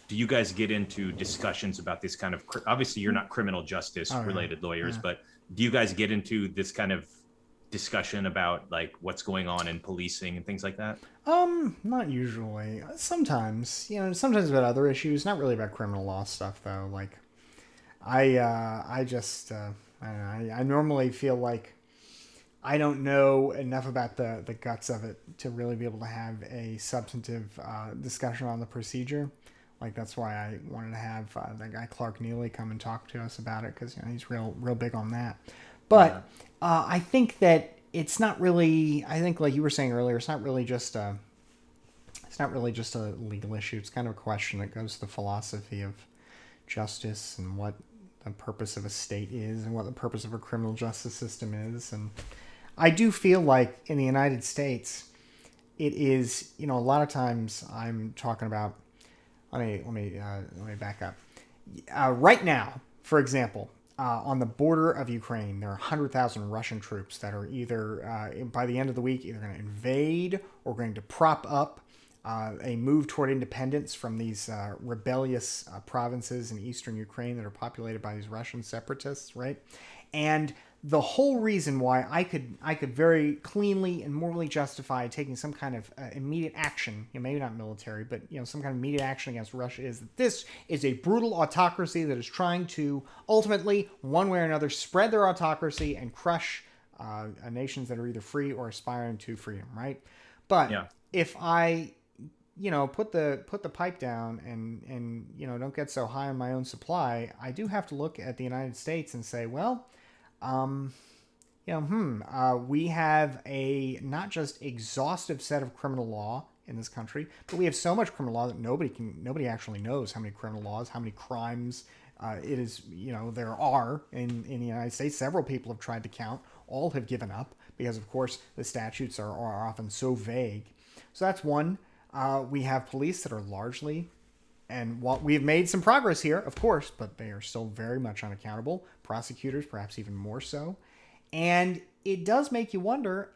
you guys get into discussions about this kind of, obviously you're not criminal justice related lawyers, but do you guys get into this kind of discussion about like what's going on in policing and things like that? Not usually. Sometimes about other issues, not really about criminal law stuff though. Like I just I don't know, I normally feel like I don't know enough about the guts of it to really be able to have a substantive discussion on the procedure. Like that's why I wanted to have that guy Clark Neely come and talk to us about it, because he's real big on that. But I think that it's not really, I think like you were saying earlier, it's not really just a It's not really just a legal issue. It's kind of a question that goes to the philosophy of justice and what the purpose of a state is and what the purpose of a criminal justice system is. And I do feel like in the United States, it is, a lot of times I'm talking about, let me back up. Right now, for example, on the border of Ukraine, there are 100,000 Russian troops that are either, by the end of the week, either going to invade or going to prop up a move toward independence from these rebellious provinces in eastern Ukraine that are populated by these Russian separatists, right? And the whole reason why I could very cleanly and morally justify taking some kind of immediate action, maybe not military, but some kind of immediate action against Russia is that this is a brutal autocracy that is trying to ultimately, one way or another, spread their autocracy and crush nations that are either free or aspiring to freedom, right? But if I put the pipe down and don't get so high on my own supply, I do have to look at the United States and say, well, we have a not just exhaustive set of criminal law in this country, but we have so much criminal law that nobody actually knows how many criminal laws, how many crimes there are in the United States. Several people have tried to count. All have given up because, of course, the statutes are often so vague. So that's one. We have police that are largely, and while we've made some progress here, of course, but they are still very much unaccountable. Prosecutors, perhaps even more so. And it does make you wonder,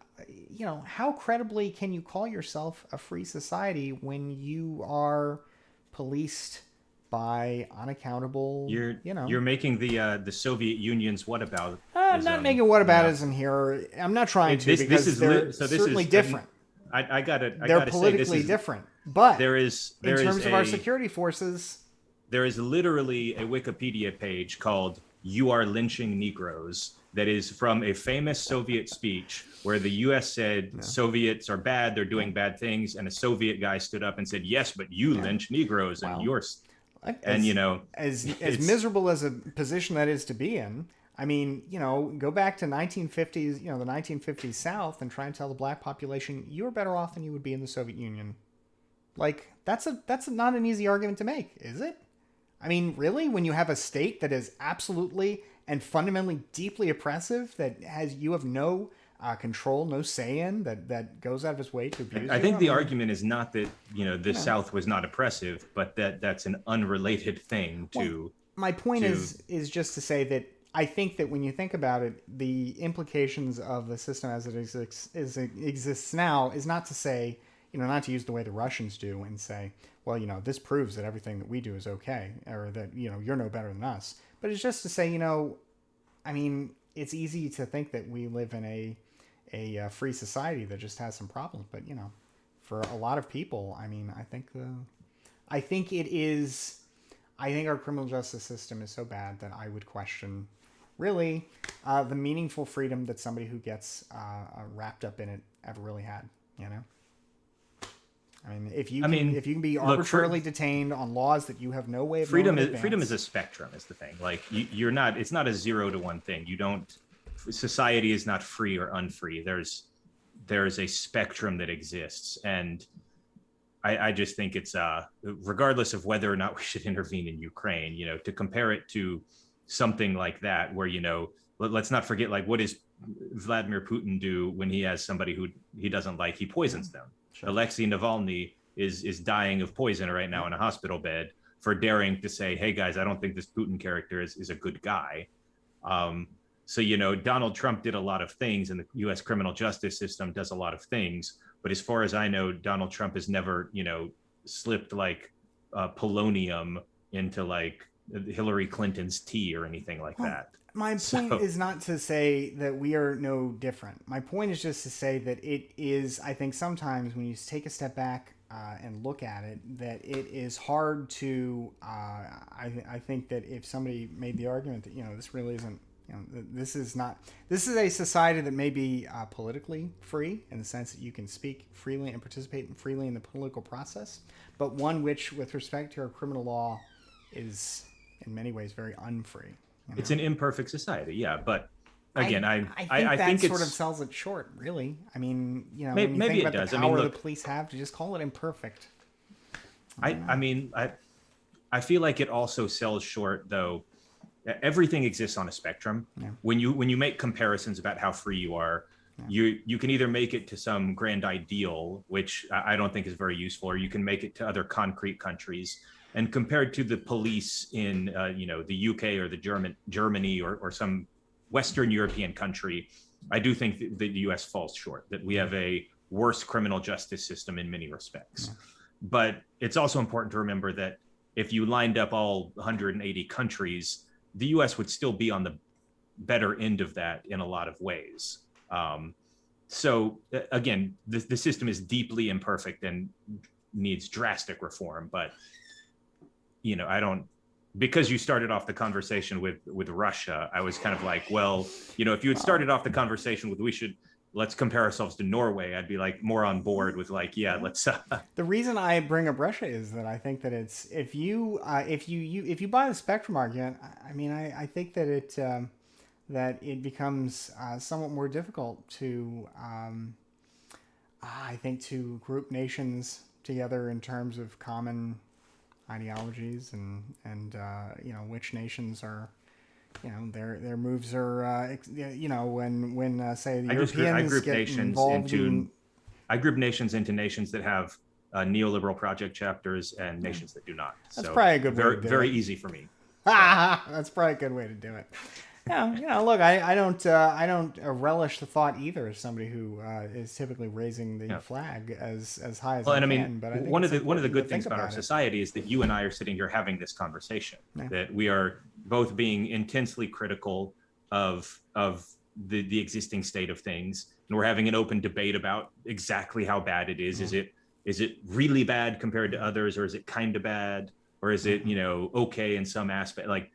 how credibly can you call yourself a free society when you are policed by unaccountable? You're making the Soviet Union's whataboutism. I'm not making whataboutism here. I'm not trying to because they're certainly different. They're politically different, but there is in terms of our security forces, there is literally a Wikipedia page called "You Are Lynching Negroes" that is from a famous Soviet speech where the U.S. said Soviets are bad, they're doing bad things, and a Soviet guy stood up and said, "Yes, but you lynch Negroes, and yours." And as miserable as a position that is to be in. I mean, go back to 1950s, the 1950s South and try and tell the black population you were better off than you would be in the Soviet Union. Like, that's not an easy argument to make, is it? I mean, really, when you have a state that is absolutely and fundamentally deeply oppressive, you have no control, no say in, that goes out of its way to abuse I think the argument is not that, the South was not oppressive, but that's an unrelated thing to... My point is just to say that I think that when you think about it, the implications of the system as it exists now is not to say, not to use the way the Russians do and say, well, this proves that everything that we do is okay, or that, you're no better than us. But it's just to say, I mean, it's easy to think that we live in a free society that just has some problems. But, for a lot of people, I mean, I think our criminal justice system is so bad that I would question really the meaningful freedom that somebody who gets wrapped up in it ever really had. I mean, if you can be arbitrarily detained on laws that you have no way of freedom is a spectrum is the thing. Like you're not, it's not a 0 to 1 thing. Society is not free or unfree. There's a spectrum that exists, and I just think it's regardless of whether or not we should intervene in Ukraine, to compare it to something like that, where let's not forget, like, what does Vladimir Putin do when he has somebody who he doesn't like? He poisons them. Sure. Alexei Navalny is dying of poison right now in a hospital bed for daring to say, hey guys, I don't think this Putin character is a good guy. So Donald Trump did a lot of things, and the US criminal justice system does a lot of things, but as far as I know, Donald Trump has never slipped like polonium into like Hillary Clinton's tea or anything like that. My point is not to say that we are no different. My point is just to say that it is, I think sometimes when you take a step back and look at it, that it is hard to, I think that if somebody made the argument that, this really isn't, this is a society that may be politically free in the sense that you can speak freely and participate freely in the political process, but one which, with respect to our criminal law, is in many ways very unfree. It's an imperfect society, yeah, but again, I think that sort of it's sells it short, really. I mean, when you maybe think it about does. the I mean, power look, the police have, to just call it imperfect. I mean, I feel like it also sells short, though. Everything exists on a spectrum. Yeah. When you make comparisons about how free you are, you can either make it to some grand ideal, which I don't think is very useful, or you can make it to other concrete countries. And compared to the police in the UK or the Germany or some Western European country, I do think that the US falls short, that we have a worse criminal justice system in many respects. Yeah. But it's also important to remember that if you lined up all 180 countries, the US would still be on the better end of that in a lot of ways. So again, the system is deeply imperfect and needs drastic reform. But, I don't, because you started off the conversation with Russia, I was kind of like, well, if you had started off the conversation with let's compare ourselves to Norway, I'd be like more on board with like, yeah, let's. The reason I bring up Russia is that I think that it's if you buy the spectrum argument, I mean, I think that it becomes somewhat more difficult to I think to group nations together in terms of common ideologies and which nations are. Their moves are, when say the Europeans get involved I group nations into nations that have neoliberal project chapters and nations that do not. That's probably a good way to do it. Very easy for me. That's probably a good way to do it. Look, I don't relish the thought either as somebody who is typically raising the flag as high as I can. Mean, but I think one of the good things about our society is that you and I are sitting here having this conversation. Yeah. That we are both being intensely critical of the existing state of things, and we're having an open debate about exactly how bad it is. Yeah. Is it really bad compared to others, or is it kind of bad, or is it okay in some aspect? Like,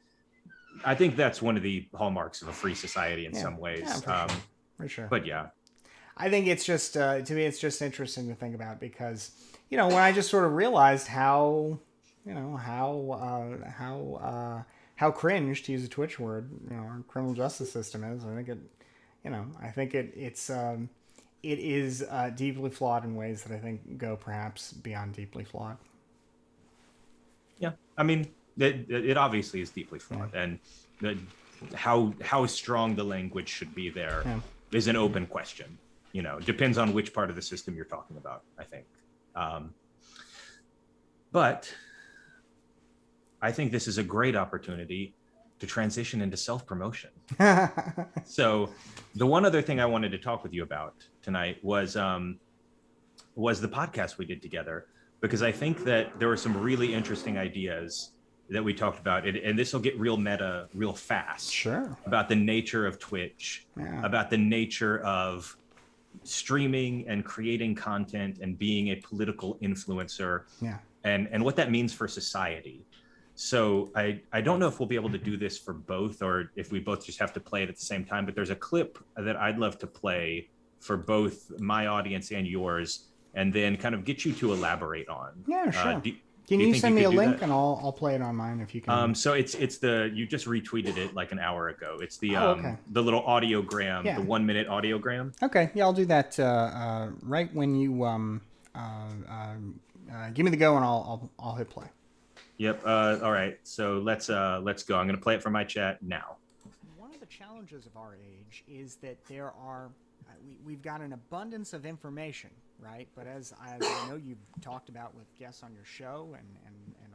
I think that's one of the hallmarks of a free society in some ways. Yeah, for sure. But yeah, I think it's just to me, it's just interesting to think about because when I just sort of realized how cringe, to use a Twitch word, our criminal justice system is. I think it is deeply flawed in ways that I think go perhaps beyond deeply flawed. Yeah, I mean. It obviously is deeply flawed, and how strong the language should be there is an open question. Depends on which part of the system you're talking about, I think. But I think this is a great opportunity to transition into self-promotion. So the one other thing I wanted to talk with you about tonight was the podcast we did together, because I think that there were some really interesting ideas that we talked about, and this will get real meta real fast. Sure. About the nature of Twitch, about the nature of streaming and creating content and being a political influencer, and what that means for society. So I don't know if we'll be able to do this for both, or if we both just have to play it at the same time, but there's a clip that I'd love to play for both my audience and yours, and then kind of get you to elaborate on. Yeah, sure. Can you send me a link and I'll play it on mine if you can? So it's you just retweeted it like an hour ago. It's the the little audiogram, the 1 minute audiogram. Okay, yeah, I'll do that right when you give me the go and I'll hit play. Yep. All right. So let's go. I'm gonna play it from my chat now. One of the challenges of our age is that there are we've got an abundance of information, right? But as I know you've talked about with guests on your show and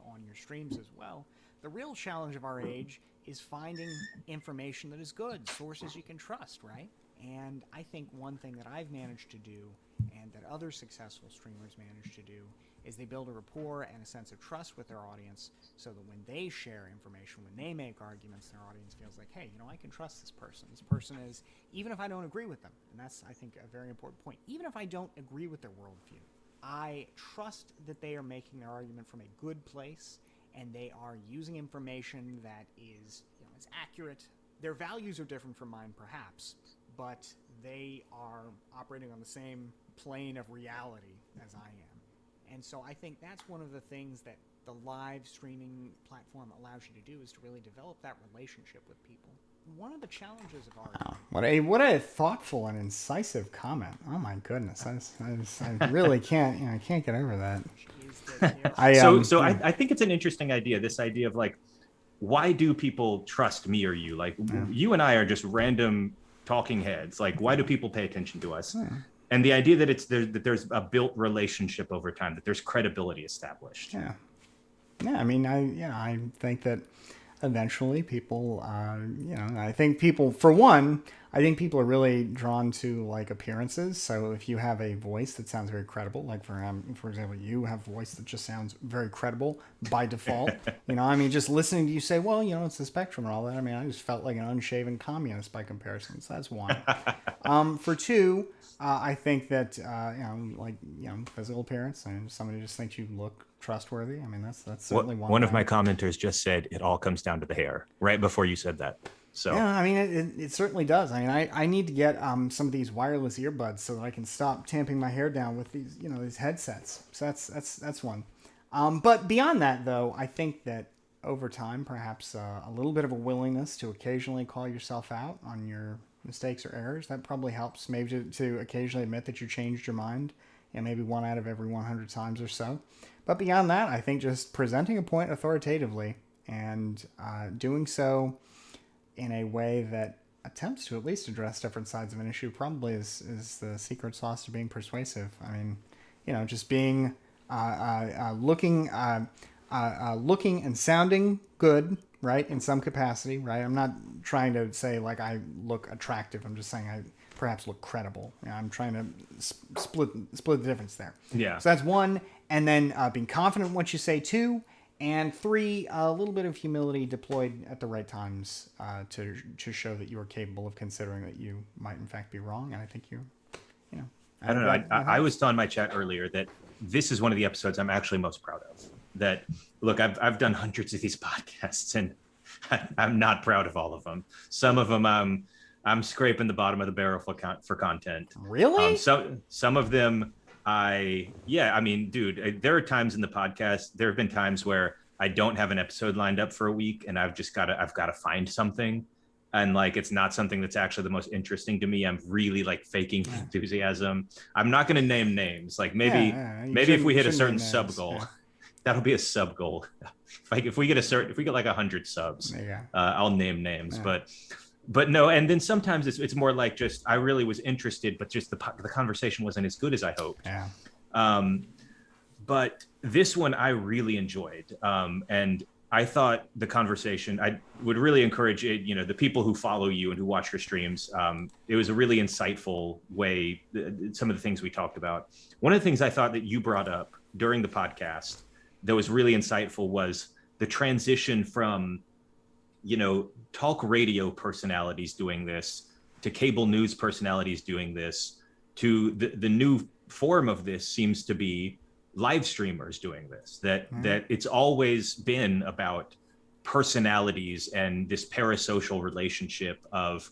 on your streams as well, the real challenge of our age is finding information that is good, sources you can trust, right? And I think one thing that I've managed to do and that other successful streamers manage to do is they build a rapport and a sense of trust with their audience so that when they share information, when they make arguments, their audience feels like, hey, I can trust this person. This person is, even if I don't agree with them, and that's, I think, a very important point, even if I don't agree with their worldview, I trust that they are making their argument from a good place and they are using information that is, is accurate. Their values are different from mine, perhaps, but they are operating on the same plane of reality as I am. And so I think that's one of the things that the live streaming platform allows you to do, is to really develop that relationship with people. one of the challenges of art. Wow. What a thoughtful and incisive comment. Oh my goodness, I really can't I can't get over that. I think it's an interesting idea. This idea of like, why do people trust me or you? Like you and I are just random talking heads. Like, why do people pay attention to us? And the idea that that there's a built relationship over time, that there's credibility established. Yeah. I mean, I think that eventually people, I think people, for one, I think people are really drawn to like appearances. So if you have a voice that sounds very credible, like for example, you have a voice that just sounds very credible by default. I mean, just listening to you say, well, it's the spectrum and all that. I mean, I just felt like an unshaven communist by comparison. So that's one. For two, I think that physical appearance and somebody just thinks you look trustworthy. I mean, that's certainly one. One of my commenters just said it all comes down to the hair right before you said that. So yeah, I mean, it certainly does. I mean, I need to get some of these wireless earbuds so that I can stop tamping my hair down with these these headsets. So that's one. But beyond that, though, I think that over time, perhaps a little bit of a willingness to occasionally call yourself out on your mistakes or errors, that probably helps. Maybe to occasionally admit that you changed your mind, maybe 1 out of every 100 times or so. But beyond that, I think just presenting a point authoritatively and doing so in a way that attempts to at least address different sides of an issue probably is the secret sauce to being persuasive. I mean, just being looking and sounding good, right, in some capacity, right? I'm not trying to say like I look attractive. I'm just saying I perhaps look credible. I'm trying to split the difference there. Yeah. So that's one. And then being confident in what you say, two. And three, a little bit of humility deployed at the right times to show that you are capable of considering that you might in fact be wrong. And I think I don't know. I was telling my chat earlier that this is one of the episodes I'm actually most proud of. That, look, I've done hundreds of these podcasts and I'm not proud of all of them. Some of them I'm scraping the bottom of the barrel for content. Really? So some of them I mean, dude, there are times in the podcast, there have been times where I don't have an episode lined up for a week and I've got to find something. And like, it's not something that's actually the most interesting to me. I'm really like faking enthusiasm. I'm not going to name names. Like maybe if we hit a certain sub goal, that'll be a sub goal. Like if we get like 100 subs, I'll name names, but no. And then sometimes it's more like just, I really was interested, but just the conversation wasn't as good as I hoped. Yeah. But this one I really enjoyed. And I thought the conversation, I would really encourage it, the people who follow you and who watch your streams. It was a really insightful way, some of the things we talked about. One of the things I thought that you brought up during the podcast that was really insightful was the transition from, talk radio personalities doing this to cable news personalities doing this to the new form of this seems to be live streamers doing this, that it's always been about personalities and this parasocial relationship of,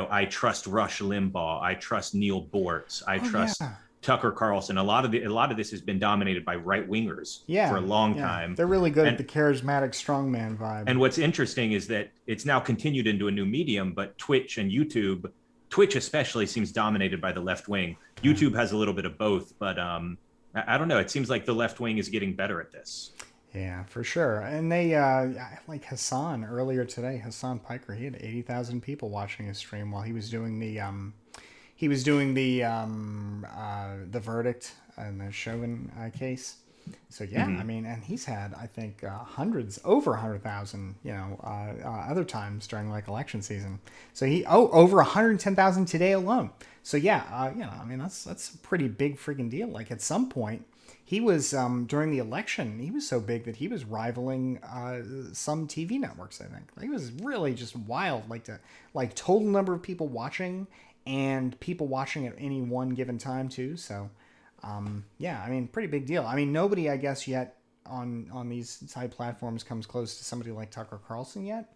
I trust Rush Limbaugh, I trust Neil Bortz, I trust Tucker Carlson. A lot of this has been dominated by right wingers for a long time. They're really good at the charismatic strongman vibe. And what's interesting is that it's now continued into a new medium, but Twitch and YouTube, Twitch especially seems dominated by the left wing. YouTube has a little bit of both, but I don't know. It seems like the left wing is getting better at this. Yeah, for sure. And they, like Hassan earlier today, Hassan Piker, he had 80,000 people watching his stream while he was doing the verdict in the Chauvin case. So yeah, I mean, and he's had, I think, over 100,000, other times during like election season. So over 110,000 today alone. So yeah, I mean, that's a pretty big freaking deal. Like at some point he was, during the election, he was so big that he was rivaling, some TV networks, I think. Like, it was really just wild, like total number of people watching and people watching at any one given time too. So, yeah, I mean, pretty big deal. I mean, nobody, I guess, yet on these type platforms comes close to somebody like Tucker Carlson yet.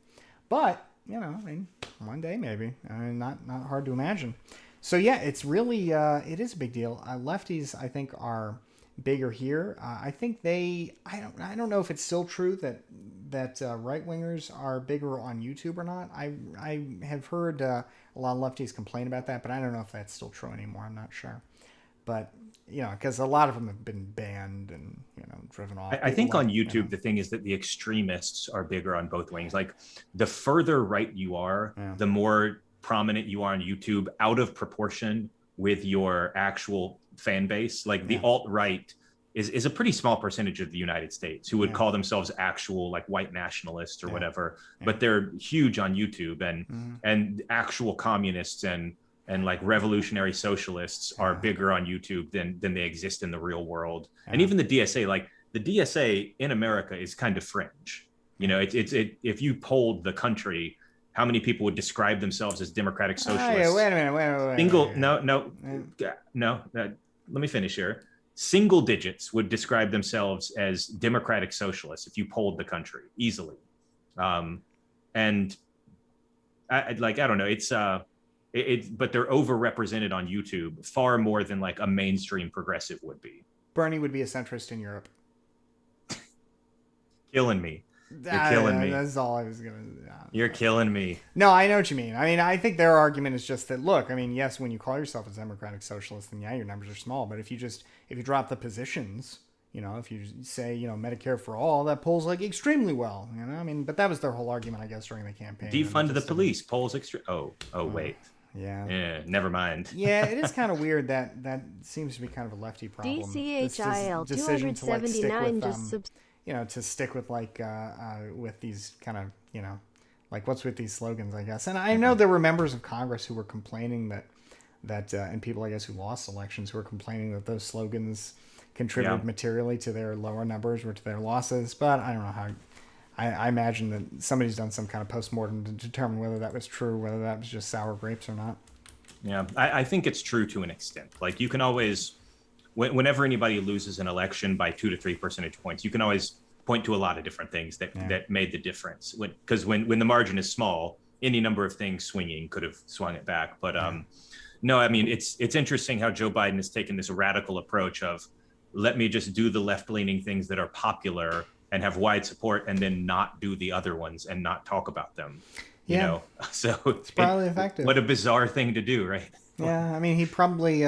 But, I mean, one day maybe. I mean, not hard to imagine. So, yeah, it's really, it is a big deal. Lefties, I think, are bigger here. I think I don't know if it's still true that right wingers are bigger on YouTube or not. I have heard a lot of lefties complain about that, but I don't know if that's still true anymore. I'm not sure. But because a lot of them have been banned and driven off. I think on YouTube, the thing is that the extremists are bigger on both wings. Like the further right you are, the more prominent you are on YouTube, out of proportion with your actual fan base. Like the alt-right is a pretty small percentage of the United States who would call themselves actual like white nationalists or whatever, but they're huge on YouTube, and actual communists and like revolutionary socialists are bigger on YouTube than they exist in the real world. And even the DSA, like the DSA in America is kind of fringe. It's if you polled the country, how many people would describe themselves as democratic socialists? Wait a minute. Single, no. Let me finish here. Single digits would describe themselves as democratic socialists if you polled the country easily. And I don't know. But they're overrepresented on YouTube far more than like a mainstream progressive would be. Bernie would be a centrist in Europe. Killing me. You're killing me. That's all I was going to... You're killing me. No, I know what you mean. I mean, I think their argument is just that, look, I mean, yes, when you call yourself a democratic socialist, then your numbers are small. But if you drop the positions, if you say, Medicare for all, that polls like extremely well. I mean, but that was their whole argument, I guess, during the campaign. Defund the police, polls wait. Yeah, never mind. Yeah, it is kind of weird that seems to be kind of a lefty problem. DCHIL 279 to stick with like with these kind of like what's with these slogans, I guess. And I know there were members of Congress who were complaining that and people, I guess, who lost elections who were complaining that those slogans contributed materially to their lower numbers or to their losses. But I don't know how. I imagine that somebody's done some kind of postmortem to determine whether that was true, whether that was just sour grapes or not. Yeah, I think it's true to an extent. Like you can always, whenever anybody loses an election by 2 to 3 percentage points, you can always point to a lot of different things that made the difference. Because when the margin is small, any number of things swinging could have swung it back. But no, I mean, it's interesting how Joe Biden has taken this radical approach of let me just do the left-leaning things that are popular and have wide support, and then not do the other ones and not talk about them. So it's probably effective. What a bizarre thing to do, right? Yeah, I mean, he probably,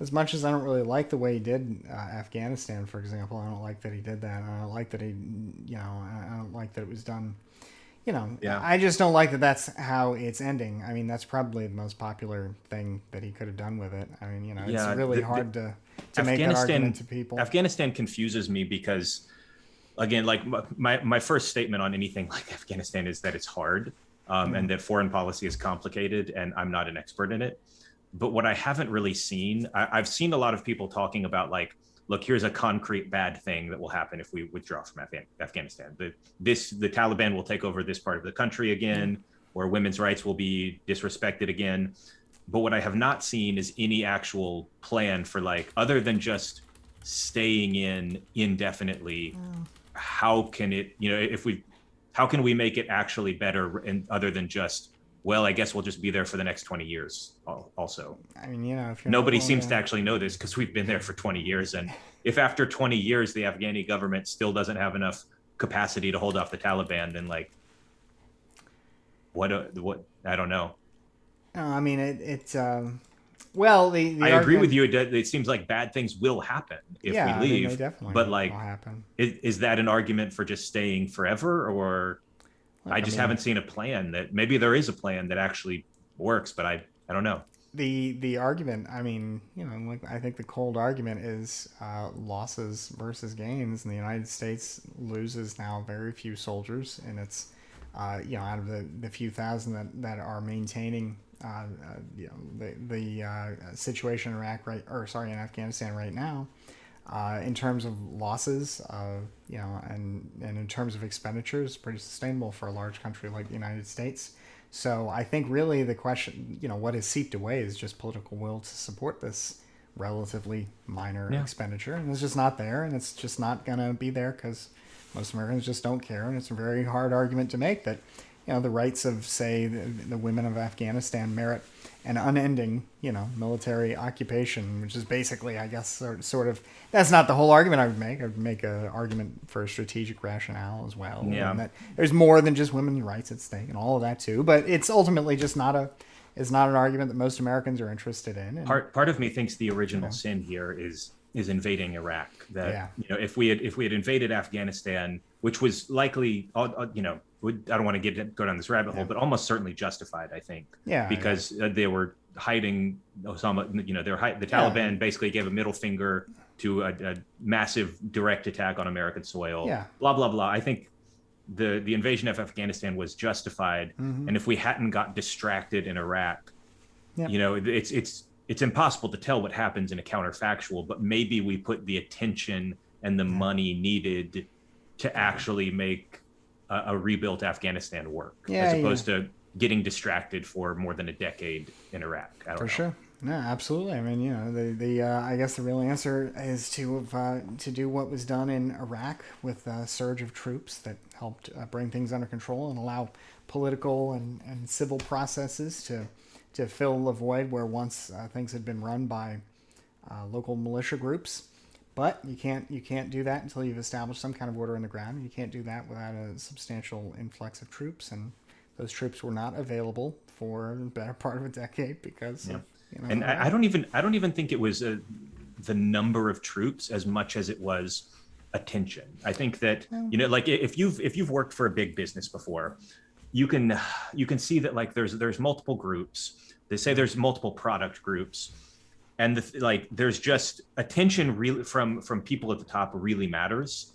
as much as I don't really like the way he did Afghanistan, for example, I don't like that he did that. I don't like that I don't like that it was done. I just don't like that that's how it's ending. I mean, that's probably the most popular thing that he could have done with it. I mean, it's really hard to make that argument to people. Afghanistan confuses me because, again, like my first statement on anything like Afghanistan is that it's hard and that foreign policy is complicated, and I'm not an expert in it. But what I haven't really seen, I've seen a lot of people talking about like, look, here's a concrete bad thing that will happen if we withdraw from Afghanistan. The Taliban will take over this part of the country again, or women's rights will be disrespected again. But what I have not seen is any actual plan for like, other than just staying in indefinitely, how can it, how can we make it actually better, and other than just, well, I guess we'll just be there for the next 20 years also. I mean, if nobody seems to actually know this because we've been there for 20 years. And if after 20 years, the Afghani government still doesn't have enough capacity to hold off the Taliban, then like, what, I don't know. I mean, it's I agree with you. It seems like bad things will happen if we leave. I mean, they definitely but like, will happen. Is that an argument for just staying forever, or I haven't seen a plan that maybe there is a plan that actually works, but I don't know. The argument, I mean, I think the cold argument is losses versus gains, and the United States loses now very few soldiers, and it's out of the few thousand that are maintaining the situation in in Afghanistan right now. In terms of losses, and in terms of expenditures, pretty sustainable for a large country like the United States. So I think really the question, what has seeped away is just political will to support this relatively minor expenditure. And it's just not there, and it's just not going to be there because most Americans just don't care. And it's a very hard argument to make that, the rights of, say, the women of Afghanistan merit an unending, military occupation, which is basically, I guess, sort of, that's not the whole argument I would make. I would make an argument for a strategic rationale as well. Yeah. And that there's more than just women's rights at stake and all of that too. But it's ultimately just not an argument that most Americans are interested in. And, part of me thinks the original sin here is invading Iraq. That if we had invaded Afghanistan, which was likely, I don't want to go down this rabbit hole, but almost certainly justified, I think. Because they were hiding Osama. The Taliban basically gave a middle finger to a massive direct attack on American soil. Blah blah blah. I think the invasion of Afghanistan was justified, and if we hadn't got distracted in Iraq, it's impossible to tell what happens in a counterfactual, but maybe we put the attention and the money needed to actually make a rebuilt Afghanistan work, as opposed to getting distracted for more than a decade in Iraq. Sure. No, absolutely. I mean, I guess the real answer is to do what was done in Iraq with a surge of troops that helped bring things under control and allow political and civil processes to fill the void where once things had been run by local militia groups. But you can't do that until you've established some kind of order on the ground. You can't do that without a substantial influx of troops, and those troops were not available for the better part of a decade because. And I don't even think it was the number of troops as much as it was attention. I think that like if you've worked for a big business before, you can see that like there's multiple groups. They say there's multiple product groups, and there's just attention really from people at the top really matters.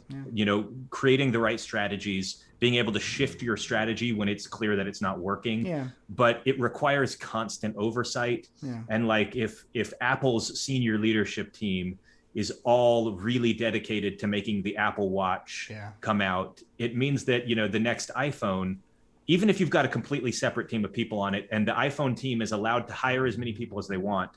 Creating the right strategies, being able to shift your strategy when it's clear that it's not working. But it requires constant oversight. And like if Apple's senior leadership team is all really dedicated to making the Apple Watch come out, it means that the next iPhone, even if you've got a completely separate team of people on it and the iPhone team is allowed to hire as many people as they want,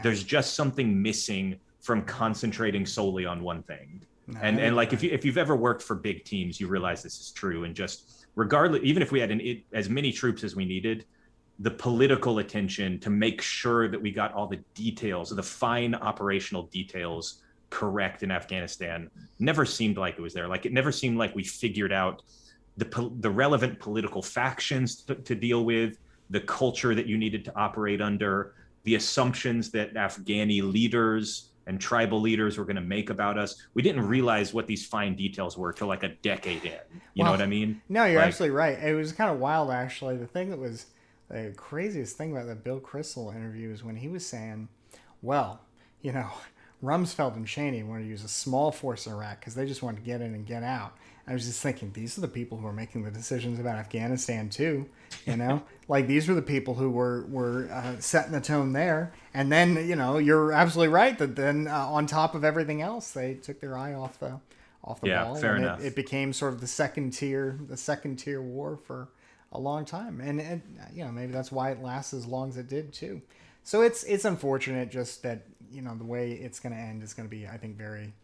there's just something missing from concentrating solely on one thing. And like if you've ever worked for big teams, you realize this is true. And just regardless, even if we had as many troops as we needed, the political attention to make sure that we got all the details, the fine operational details correct in Afghanistan never seemed like it was there. Like it never seemed like we figured out the relevant political factions to deal with, the culture that you needed to operate under, the assumptions that Afghani leaders and tribal leaders were going to make about us. We didn't realize what these fine details were till like a decade in. You know what I mean? No, you're absolutely right. It was kind of wild, actually. The thing that was the craziest thing about the Bill Kristol interview is when he was saying, well, Rumsfeld and Cheney wanted to use a small force in Iraq because they just wanted to get in and get out. I was just thinking, these are the people who are making the decisions about Afghanistan too, like these were the people who were setting the tone there. And then, you're absolutely right that then on top of everything else, they took their eye off the ball. Fair enough. It became sort of the second tier war for a long time. And maybe that's why it lasts as long as it did too. So it's unfortunate just that, the way it's going to end is going to be, I think, very,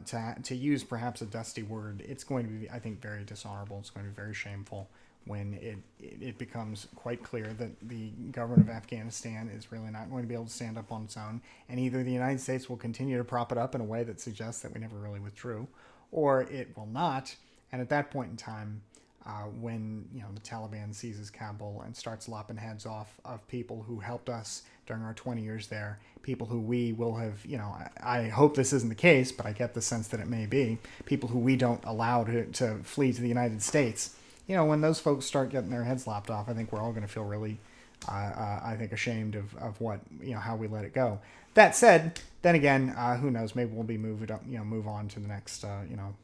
to use perhaps a dusty word, it's going to be, I think, very dishonorable. It's going to be very shameful when it becomes quite clear that the government of Afghanistan is really not going to be able to stand up on its own. And either the United States will continue to prop it up in a way that suggests that we never really withdrew, or it will not. And at that point in time, when the Taliban seizes Kabul and starts lopping heads off of people who helped us during our 20 years there, people who we will have, I hope this isn't the case, but I get the sense that it may be, people who we don't allow to flee to the United States. When those folks start getting their heads lopped off, I think we're all going to feel really, I think, ashamed of what, how we let it go. That said, then again, who knows? Maybe we'll be move on to the next,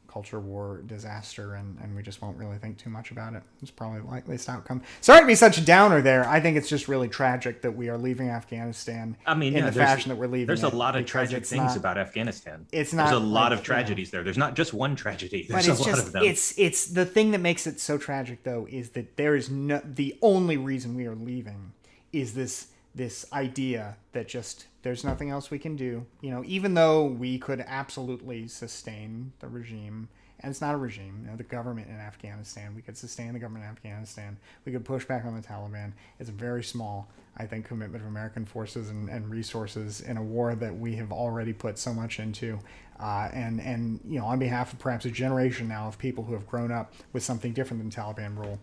culture war disaster, and we just won't really think too much about it. It's probably the likeliest outcome. Sorry to be such a downer there. I think it's just really tragic that we are leaving Afghanistan in the fashion that we're leaving. There's a lot of tragic things about Afghanistan. There's a lot of tragedies there. There's not just one tragedy. There's a lot of them. It's the thing that makes it so tragic, though, is that there is the only reason we are leaving is this idea that just there's nothing else we can do. Even though we could absolutely sustain the regime and it's not a regime. The government in Afghanistan, we could sustain the government in Afghanistan. We could push back on the Taliban. It's a very small, I think, commitment of American forces and resources in a war that we have already put so much into. And on behalf of perhaps a generation now of people who have grown up with something different than Taliban rule.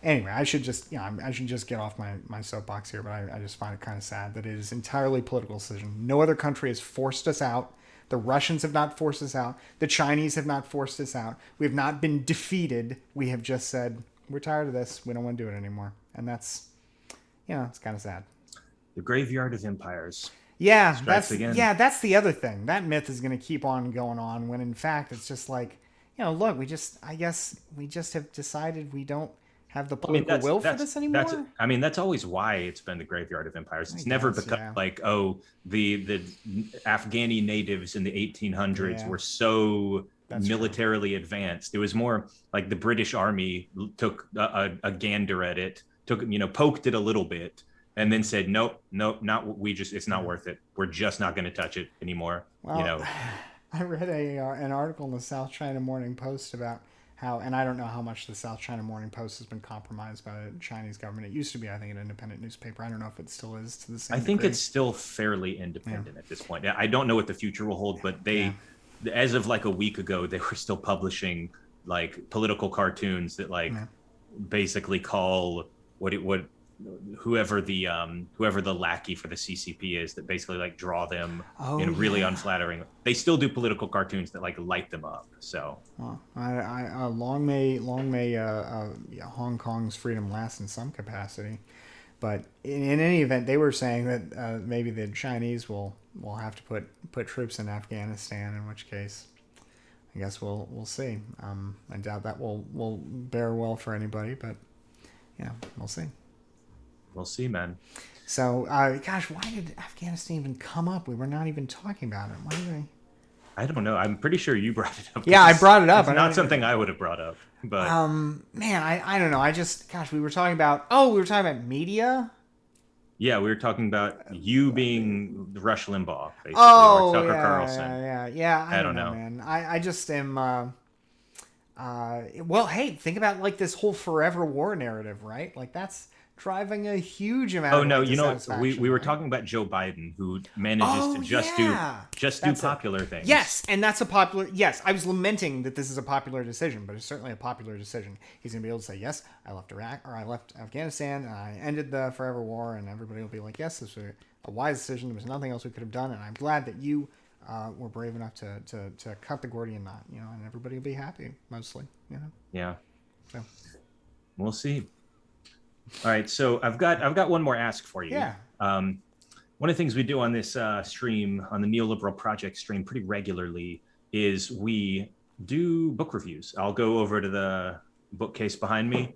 Anyway, I should just get off my soapbox here, but I just find it kind of sad that it is entirely political decision. No other country has forced us out. The Russians have not forced us out. The Chinese have not forced us out. We have not been defeated. We have just said, we're tired of this. We don't want to do it anymore. And that's, it's kind of sad. The graveyard of empires. Yeah, that's the other thing. That myth is going to keep on going on when in fact it's just like, look, I guess we just have decided we don't have the political will for this anymore. That's always why it's been the graveyard of empires. It's never become like, oh, the Afghani natives in the 1800s were so militarily advanced. It was more like the British army took a gander at it, poked it a little bit, and then said, nope, it's not worth it. We're just not going to touch it anymore. Well, I read an article in the South China Morning Post about how, and I don't know how much the South China Morning Post has been compromised by the Chinese government. It used to be, I think, an independent newspaper. I don't know if it still is to the same degree. I think it's still fairly independent at this point. I don't know what the future will hold, but as of like a week ago, they were still publishing like political cartoons that basically call whoever the lackey for the CCP is, that basically like draw them in really unflattering. They still do political cartoons that like light them up. So long may Hong Kong's freedom last in some capacity. But in any event, they were saying that maybe the Chinese will have to put troops in Afghanistan, in which case I guess we'll see. I doubt that will bear well for anybody, but we'll see. We'll see, man. So, gosh, why did Afghanistan even come up? We were not even talking about it. Why did I? I don't know. I'm pretty sure you brought it up. Yeah, I brought it up. It's not something I would have brought up. But man, I don't know. We were talking about media. Yeah, we were talking about you being Rush Limbaugh, basically, or Tucker Carlson. Yeah. I don't know, man. I just am. Well, hey, think about like this whole forever war narrative, right? Like that's driving a huge amount of dissatisfaction. We were talking about Joe Biden, who manages to just do popular things. Yes, and that's a popular. Yes, I was lamenting that this is a popular decision, but it's certainly a popular decision. He's going to be able to say, yes, I left Iraq, or I left Afghanistan, and I ended the forever war, and everybody will be like, yes, this was a wise decision. There was nothing else we could have done, and I'm glad that you were brave enough to cut the Gordian knot, and everybody will be happy, mostly, Yeah. So we'll see. All right, so I've got one more ask for you. Yeah. One of the things we do on this stream, on the Neoliberal Project stream, pretty regularly is we do book reviews. I'll go over to the bookcase behind me,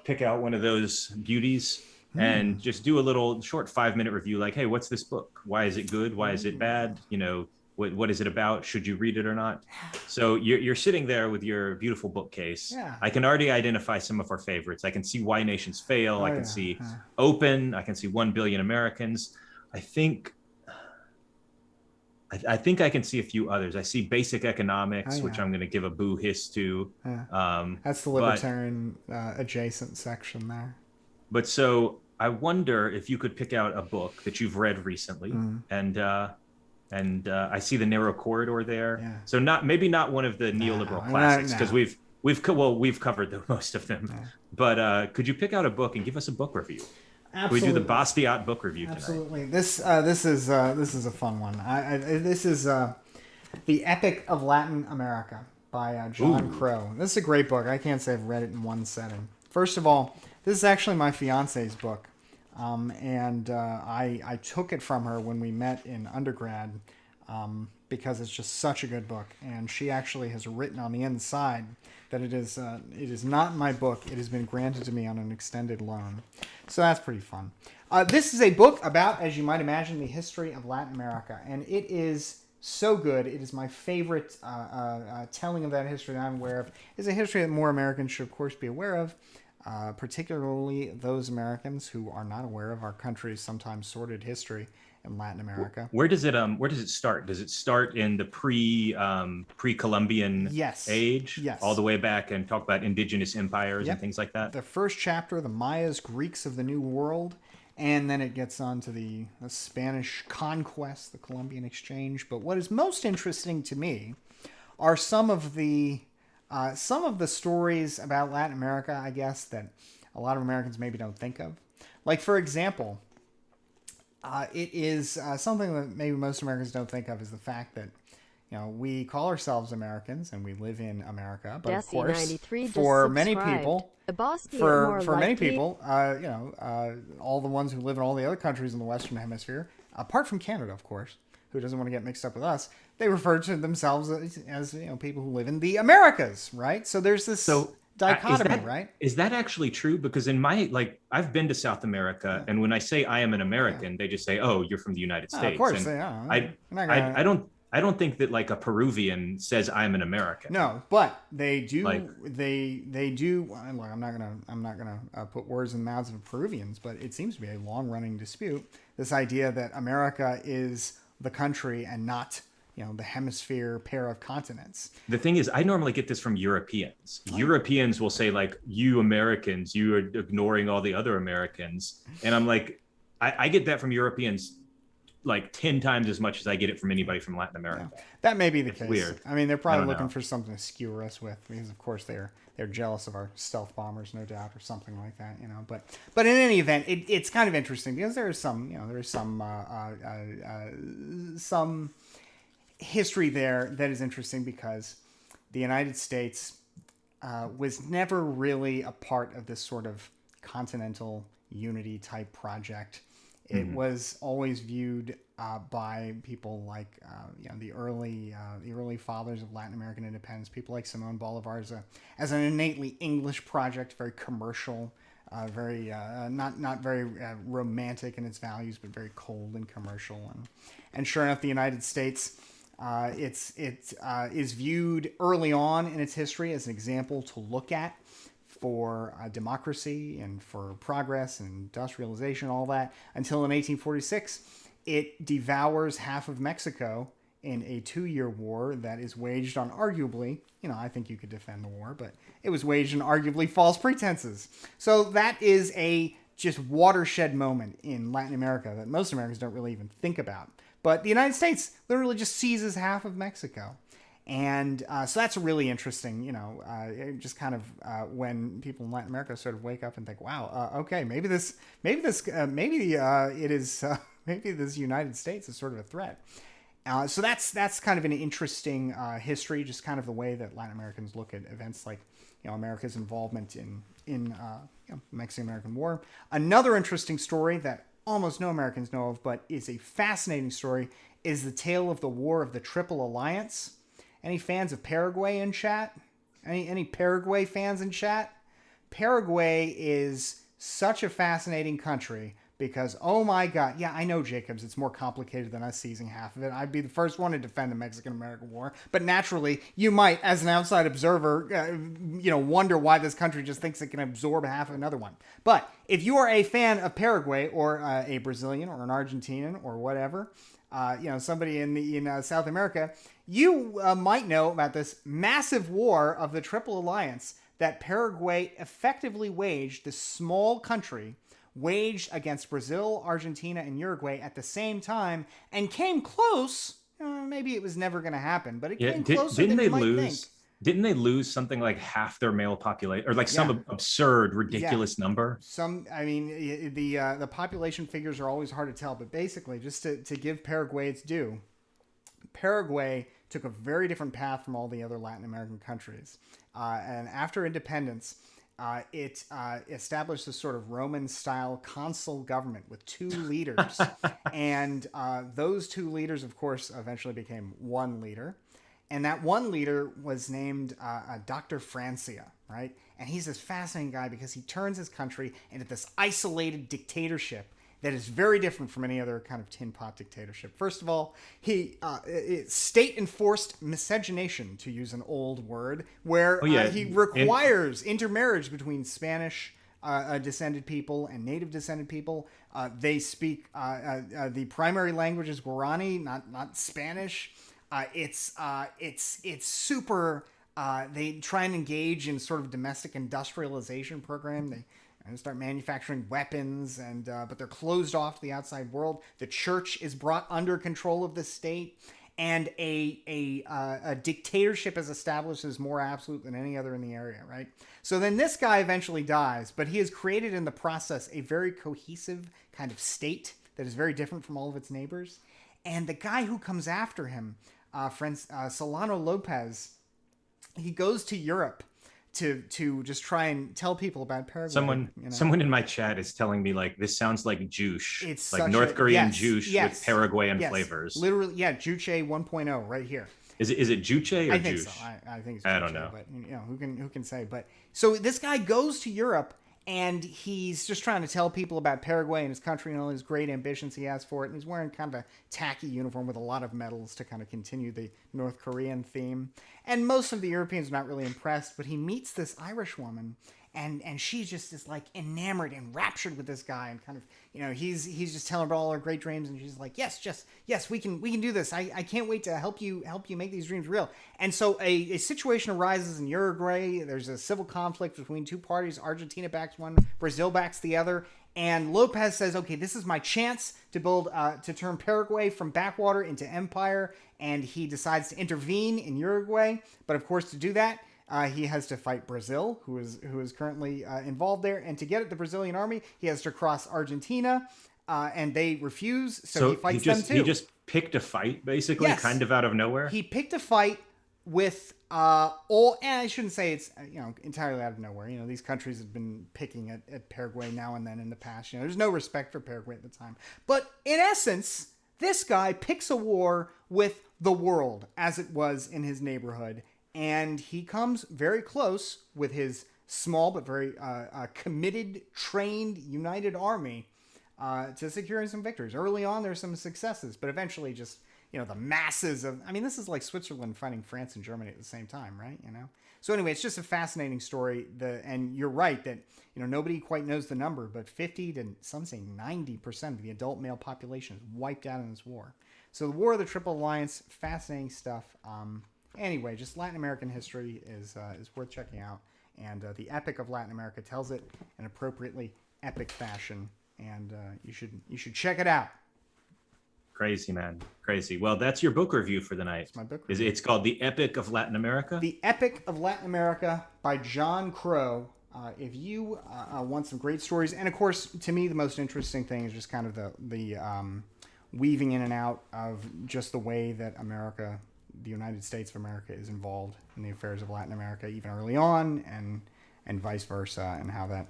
pick out one of those beauties, and just do a little short 5-minute review. Like, hey, what's this book? Why is it good? Why is it bad? What is it about? Should you read it or not? So you're sitting there with your beautiful bookcase. Yeah. I can already identify some of our favorites. I can see Why Nations Fail. I can see Open. I can see 1 Billion Americans. I think I can see a few others. I see Basic Economics, which I'm going to give a boo hiss to. That's the libertarian adjacent section there. But so I wonder if you could pick out a book that you've read recently, and I see The Narrow Corridor there. Yeah. So maybe not one of the neoliberal classics, because we've covered most of them. Yeah. But could you pick out a book and give us a book review? Absolutely. We do the Bastiat book review tonight. Absolutely. This is a fun one. This is The Epic of Latin America by John Crow. This is a great book. I can't say I've read it in one setting. First of all, this is actually my fiance's book. And I took it from her when we met in undergrad because it's just such a good book. And she actually has written on the inside that it is not my book. It has been granted to me on an extended loan. So that's pretty fun. This is a book about, as you might imagine, the history of Latin America. And it is so good. It is my favorite telling of that history that I'm aware of. It's a history that more Americans should, of course, be aware of. Particularly those Americans who are not aware of our country's sometimes sordid history in Latin America. Where does it start? Does it start in the pre-Columbian age? Yes. All the way back and talk about indigenous empires and things like that? The first chapter, the Mayas, Greeks of the New World, and then it gets on to the Spanish conquest, the Columbian exchange. But what is most interesting to me are some of the stories about Latin America, I guess, that a lot of Americans maybe don't think of. Like, for example, it is something that maybe most Americans don't think of is the fact that, we call ourselves Americans and we live in America, but of course, for many people, all the ones who live in all the other countries in the Western Hemisphere, apart from Canada, of course, who doesn't want to get mixed up with us, they refer to themselves as people who live in the Americas, right? So there's this dichotomy, right? Is that actually true? Because in I've been to South America, and when I say I am an American, they just say, "Oh, you're from the United States." Of course, I don't think that like a Peruvian says I'm an American. No, but they do. They do. Look, I'm not gonna put words in the mouths of Peruvians, but it seems to be a long-running dispute. This idea that America is the country and not the hemisphere pair of continents. The thing is, I normally get this from Europeans. Europeans will say like, "You Americans, you are ignoring all the other Americans," and I'm like, I get that from Europeans like 10 times as much as I get it from anybody from Latin America. Yeah. That may be the case. Weird. I mean, they're probably looking for something to skewer us with, because of course they're jealous of our stealth bombers, no doubt, or something like that. But in any event, it's kind of interesting because there is some history there that is interesting, because the United States was never really a part of this sort of continental unity type project. It was always viewed by people like the early fathers of Latin American independence, people like Simón Bolívar, as an innately English project, very commercial, very not very romantic in its values, but very cold and commercial. And sure enough, the United States is viewed early on in its history as an example to look at for democracy and for progress and industrialization, all that, until in 1846, it devours half of Mexico in a 2-year war that is waged on arguably, I think you could defend the war, but it was waged on arguably false pretenses. So that is a just watershed moment in Latin America that most Americans don't really even think about. But the United States literally just seizes half of Mexico. And so that's really interesting, just kind of when people in Latin America sort of wake up and think, wow, okay, maybe this United States is sort of a threat. So that's kind of an interesting history, just kind of the way that Latin Americans look at events like, America's involvement in the Mexican-American War. Another interesting story that almost no Americans know of, but is a fascinating story, is the tale of the War of the Triple Alliance. Any fans of Paraguay in chat? Any Paraguay fans in chat? Paraguay is such a fascinating country because, oh my God, yeah, I know, Jacobs, it's more complicated than us seizing half of it. I'd be the first one to defend the Mexican-American War, but naturally, you might, as an outside observer, wonder why this country just thinks it can absorb half of another one. But if you are a fan of Paraguay, or a Brazilian, or an Argentinian, or whatever, somebody in South America, you might know about this massive war of the Triple Alliance that Paraguay effectively waged, this small country waged against Brazil, Argentina, and Uruguay at the same time, and came close. Maybe it was never going to happen, but it came closer than you might think. Didn't they lose something like half their male population, or like some absurd, ridiculous number? The population figures are always hard to tell, but basically, just to give Paraguay its due, Paraguay took a very different path from all the other Latin American countries. And after independence, it established this sort of Roman-style consul government with 2 leaders. And those 2 leaders, of course, eventually became one leader. And that one leader was named Dr. Francia, right? And he's this fascinating guy because he turns his country into this isolated dictatorship that is very different from any other kind of tin pot dictatorship. First of all, he state-enforced miscegenation, to use an old word, where he requires intermarriage between Spanish descended people and native descended people. They speak the primary language is Guarani, not Spanish. It's super. They try and engage in sort of domestic industrialization program. They start manufacturing weapons, but they're closed off to the outside world. The church is brought under control of the state, and a dictatorship is established as more absolute than any other in the area, right? So then this guy eventually dies, but he has created in the process a very cohesive kind of state that is very different from all of its neighbors. And the guy who comes after him, Solano Lopez, he goes to Europe to just try and tell people about Paraguay. Someone in my chat is telling me like this sounds like juice. It's like North Korean juice yes, with Paraguayan flavors. Literally, yeah, juche 1.0 right here. Is it juche or I think juice? so. I think it's juche, I don't know. But who can say? But so this guy goes to Europe and he's just trying to tell people about Paraguay and his country and all his great ambitions he has for it. And he's wearing kind of a tacky uniform with a lot of medals to kind of continue the North Korean theme. And most of the Europeans are not really impressed, but he meets this Irish woman and she's just is like enamored and raptured with this guy, and kind of he's just telling her all her great dreams, and she's like, yes, we can do this. I can't wait to help you make these dreams real. And so a situation arises in Uruguay. There's a civil conflict between two parties. Argentina backs one, Brazil backs the other. And Lopez says, okay, this is my chance to turn Paraguay from backwater into empire. And he decides to intervene in Uruguay. But of course, to do that, he has to fight Brazil, who is currently involved there. And to get at the Brazilian army, he has to cross Argentina, and they refuse. So he fights them too. He just picked a fight, basically, yes. Kind of out of nowhere. He picked a fight with and I shouldn't say it's entirely out of nowhere. These countries have been picking at Paraguay now and then in the past. There's no respect for Paraguay at the time. But in essence, this guy picks a war with the world as it was in his neighborhood. And he comes very close with his small but very committed, trained, united army to securing some victories. Early on, there's some successes, but eventually just, the masses of... I mean, this is like Switzerland fighting France and Germany at the same time, right? So anyway, it's just a fascinating story. And you're right that, nobody quite knows the number, but 50 to some say 90% of the adult male population is wiped out in this war. So the War of the Triple Alliance, fascinating stuff. Anyway, just Latin American history is worth checking out, and the Epic of Latin America tells it in appropriately epic fashion, and you should check it out. Crazy, man, crazy. Well, that's your book review for the night. It's my book review. It's called The Epic of Latin America. The Epic of Latin America by John Crow. If you want some great stories, and of course, to me, the most interesting thing is just kind of the weaving in and out of just the way that the United States of America is involved in the affairs of Latin America, even early on, and vice versa, and how that,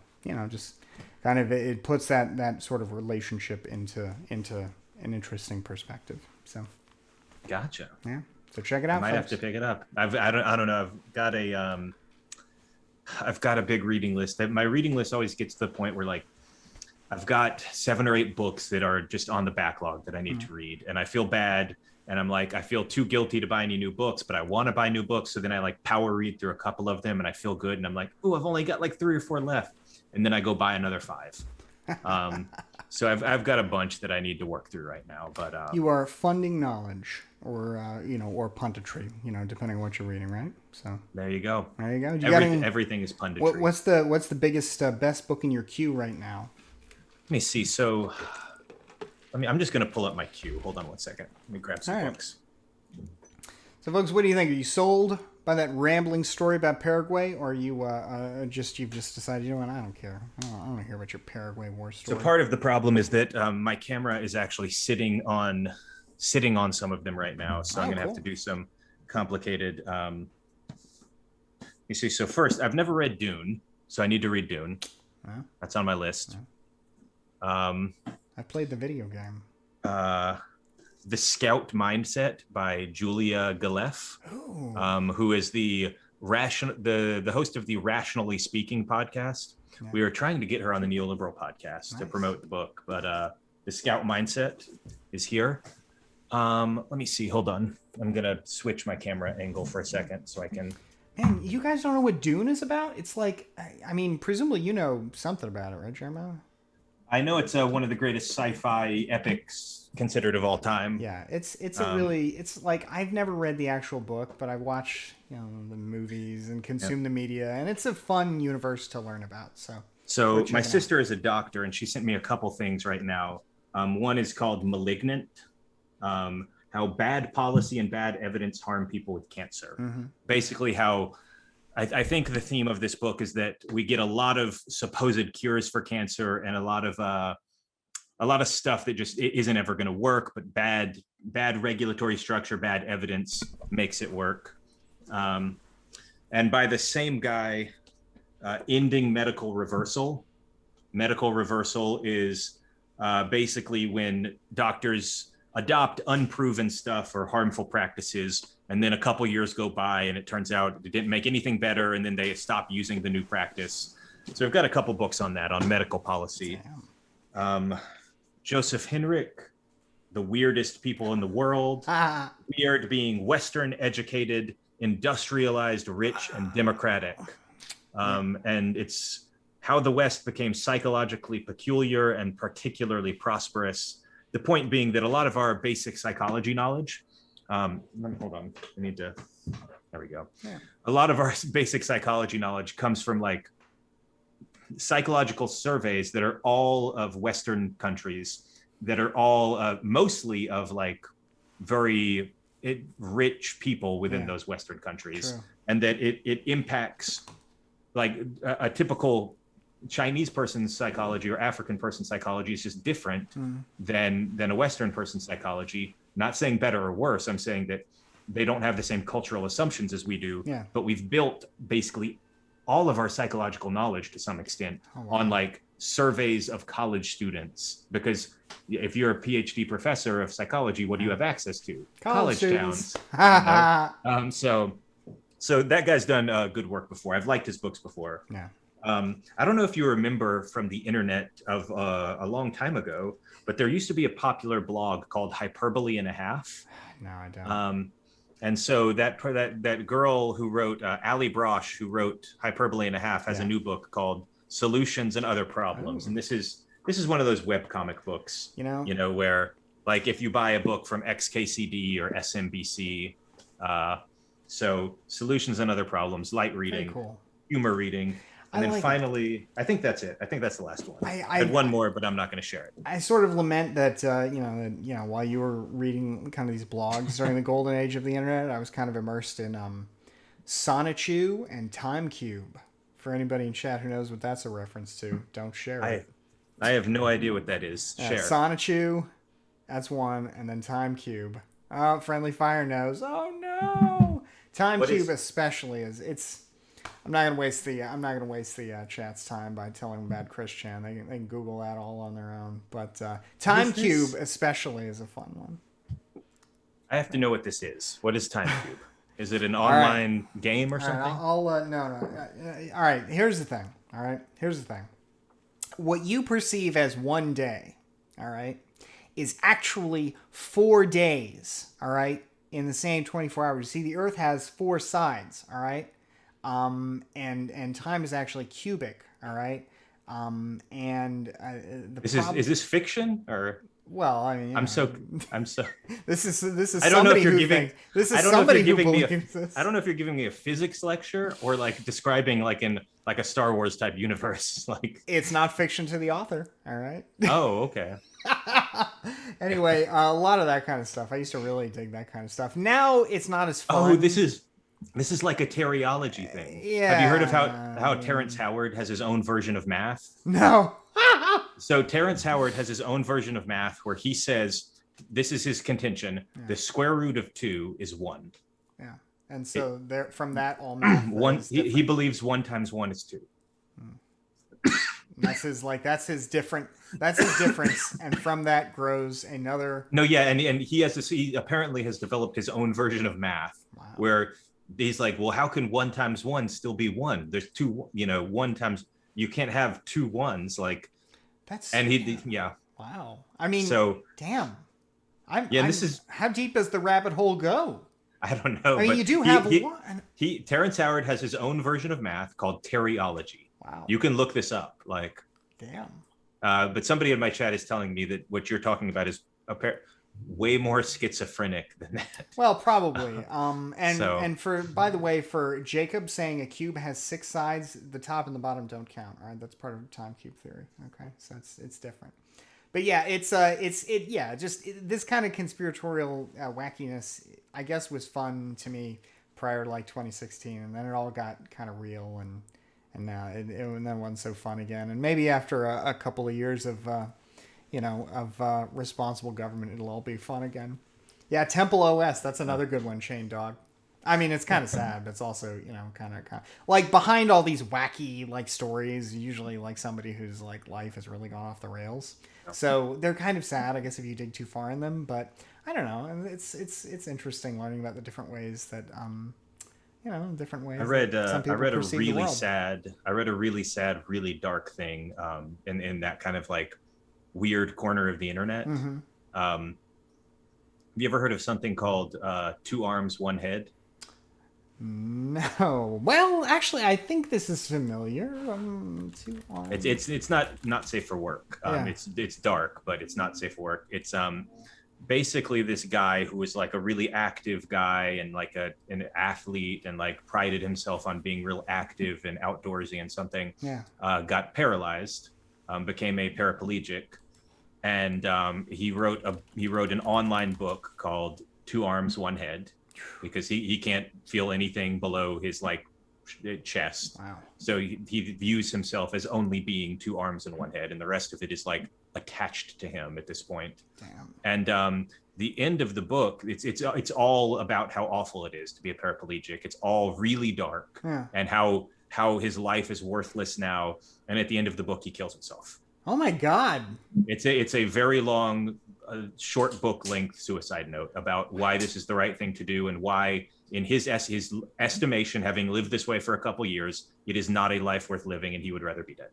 just kind of, it puts that sort of relationship into an interesting perspective. So, gotcha. Yeah. So check it out. I might have to pick it up. I don't know. I've got a big reading list. My reading list always gets to the point where like I've got 7 or 8 books that are just on the backlog that I need to read, and I feel bad. And I'm like, I feel too guilty to buy any new books, but I want to buy new books. So then I like power read through a couple of them and I feel good. And I'm like, oh, I've only got like 3 or 4 left. And then I go buy another 5. So I've got a bunch that I need to work through right now. But you are funding knowledge or punditry, depending on what you're reading, right? So there you go. There you go. Everything is punditry. What's the biggest, best book in your queue right now? Let me see. So... I'm just going to pull up my queue. Hold on one second. Let me grab some books. So, folks, what do you think? Are you sold by that rambling story about Paraguay, or are you you've just decided, I don't care. I don't want to hear about your Paraguay war story. So part of the problem is that my camera is actually sitting on some of them right now. So I'm going to have to do some complicated. You see. So first, I've never read Dune, so I need to read Dune. That's on my list. I played the video game. The Scout Mindset by Julia Galef, who is the host of the Rationally Speaking podcast. Yeah. We were trying to get her on the Neoliberal podcast to promote the book, but the Scout Mindset is here. Let me see. Hold on. I'm going to switch my camera angle for a second so I can Man, you guys don't know what Dune is about? It's like, I mean, presumably you know something about it, right, Jeremiah? I know it's one of the greatest sci-fi epics considered of all time. Yeah, it's a really, it's like, I've never read the actual book, but I watch, the movies and consume the media, and it's a fun universe to learn about. So my sister is a doctor, and she sent me a couple things right now. One is called Malignant, how bad policy and bad evidence harm people with cancer. Mm-hmm. Basically, how I think the theme of this book is that we get a lot of supposed cures for cancer and a lot of stuff that just isn't ever going to work, but bad regulatory structure, bad evidence makes it work. And by the same guy, Ending Medical Reversal. Medical reversal is basically when doctors adopt unproven stuff or harmful practices, and then a couple years go by and it turns out it didn't make anything better, and then they stop using the new practice. So I've got a couple books on that, on medical policy. Joseph Henrich, The Weirdest People in the World. Weird being Western educated, industrialized, rich, and democratic. And it's how the West became psychologically peculiar and particularly prosperous. The point being that a lot of our basic psychology knowledge, hold on, there we go. Yeah. A lot of our basic psychology knowledge comes from like psychological surveys that are all of Western countries, that are all mostly of like very rich people within those Western countries. True. And that it impacts like a typical Chinese person's psychology or African person's psychology is just different than a Western person's psychology. Not saying better or worse. I'm saying that they don't have the same cultural assumptions as we do, but we've built basically all of our psychological knowledge to some extent on like surveys of college students. Because if you're a PhD professor of psychology, what do you have access to? College towns. So that guy's done good work before. I've liked his books before. Yeah. I don't know if you remember from the internet of a long time ago, but there used to be a popular blog called Hyperbole and a Half. No, I don't. And so that girl who wrote, Ali Brosh, who wrote Hyperbole and a Half, has a new book called Solutions and Other Problems. And this is one of those webcomic books, where like if you buy a book from XKCD or SMBC, so Solutions and Other Problems, light reading, humor reading. And then finally, I think that's it. I think that's the last one. I had one more, but I'm not going to share it. I sort of lament that, while you were reading kind of these blogs during the golden age of the internet, I was kind of immersed in Sonichu and TimeCube. For anybody in chat who knows what that's a reference to, don't share it. I have no idea what that is. Share. Sonichu, that's one, and then TimeCube. Oh, Friendly Fire knows. Oh no, TimeCube especially it's. I'm not gonna waste the chat's time by telling them about Chris Chan. They can Google that all on their own. But TimeCube especially is a fun one. I have to know what this is. What is TimeCube? Is it an online game or something? No. All right. Here's the thing. What you perceive as one day, all right, is actually 4 days. All right, in the same 24 hours. You see, the Earth has 4 sides. All right. And time is actually cubic, all right. Is this fiction or? Well, I mean, I'm so. This is. I don't know if you're giving. This is somebody who believes this. I don't know if you're giving me a physics lecture or like describing like in like a Star Wars type universe. Like it's not fiction to the author. All right. Oh, okay. Anyway, a lot of that kind of stuff. I used to really dig that kind of stuff. Now it's not as fun. Oh, this is like a teriology thing. Yeah. Have you heard of how Terrence Howard has his own version of math? No. So Terrence Howard has his own version of math where he says, this is his contention, the square root of 2 is 1. Yeah. And so from that all math. He believes 1 times 1 is 2. That's his difference. And from that grows another. No, yeah, and he apparently has developed his own version of math where he's like, well, how can 1 times 1 still be 1? There's 2, 1 times, you can't have 2 1s, like. That's. And yeah. Wow. I mean, damn. This is. How deep does the rabbit hole go? I don't know. I mean, you do have one. Terrence Howard has his own version of math called Terryology. Wow. You can look this up. Like, damn. But somebody in my chat is telling me that what you're talking about is way more schizophrenic than that. Well, probably. And for, by the way, for Jacob saying a cube has 6 sides, the top and the bottom don't count. All right, that's part of time cube theory. Okay, so it's different. But yeah, this kind of conspiratorial wackiness, I guess, was fun to me prior to like 2016, and then it all got kind of real, and now it then wasn't so fun again. And maybe after a couple of years of responsible government, it'll all be fun again. Yeah, Temple OS, that's another good one, Shane Dog. I mean, it's kind of sad, but it's also, kind of like behind all these wacky like stories, usually like somebody whose like life has really gone off the rails. So they're kind of sad, I guess, if you dig too far in them. But I don't know, and it's interesting learning about the different ways that different ways. I read a really sad, really dark thing in that kind of like weird corner of the internet. Mm-hmm. Have you ever heard of something called 2 arms, 1 head? No. Well, actually, I think this is familiar. 2 arms. It's not safe for work. It's dark, but it's not safe for work. It's basically this guy who was like a really active guy and like an athlete and like prided himself on being real active and outdoorsy and something. Yeah. Got paralyzed, became a paraplegic, and he wrote an online book called 2 Arms, 1 Head, because he can't feel anything below his like chest. Wow. So he views himself as only being 2 arms and 1 head, and the rest of it is like attached to him at this point. Damn. And the end of the book, it's all about how awful it is to be a paraplegic. It's all really dark. Yeah. And how his life is worthless now. And at the end of the book, he kills himself. Oh my God. It's a very long, short book length suicide note about why this is the right thing to do and why, in his estimation, having lived this way for a couple years, it is not a life worth living, and he would rather be dead.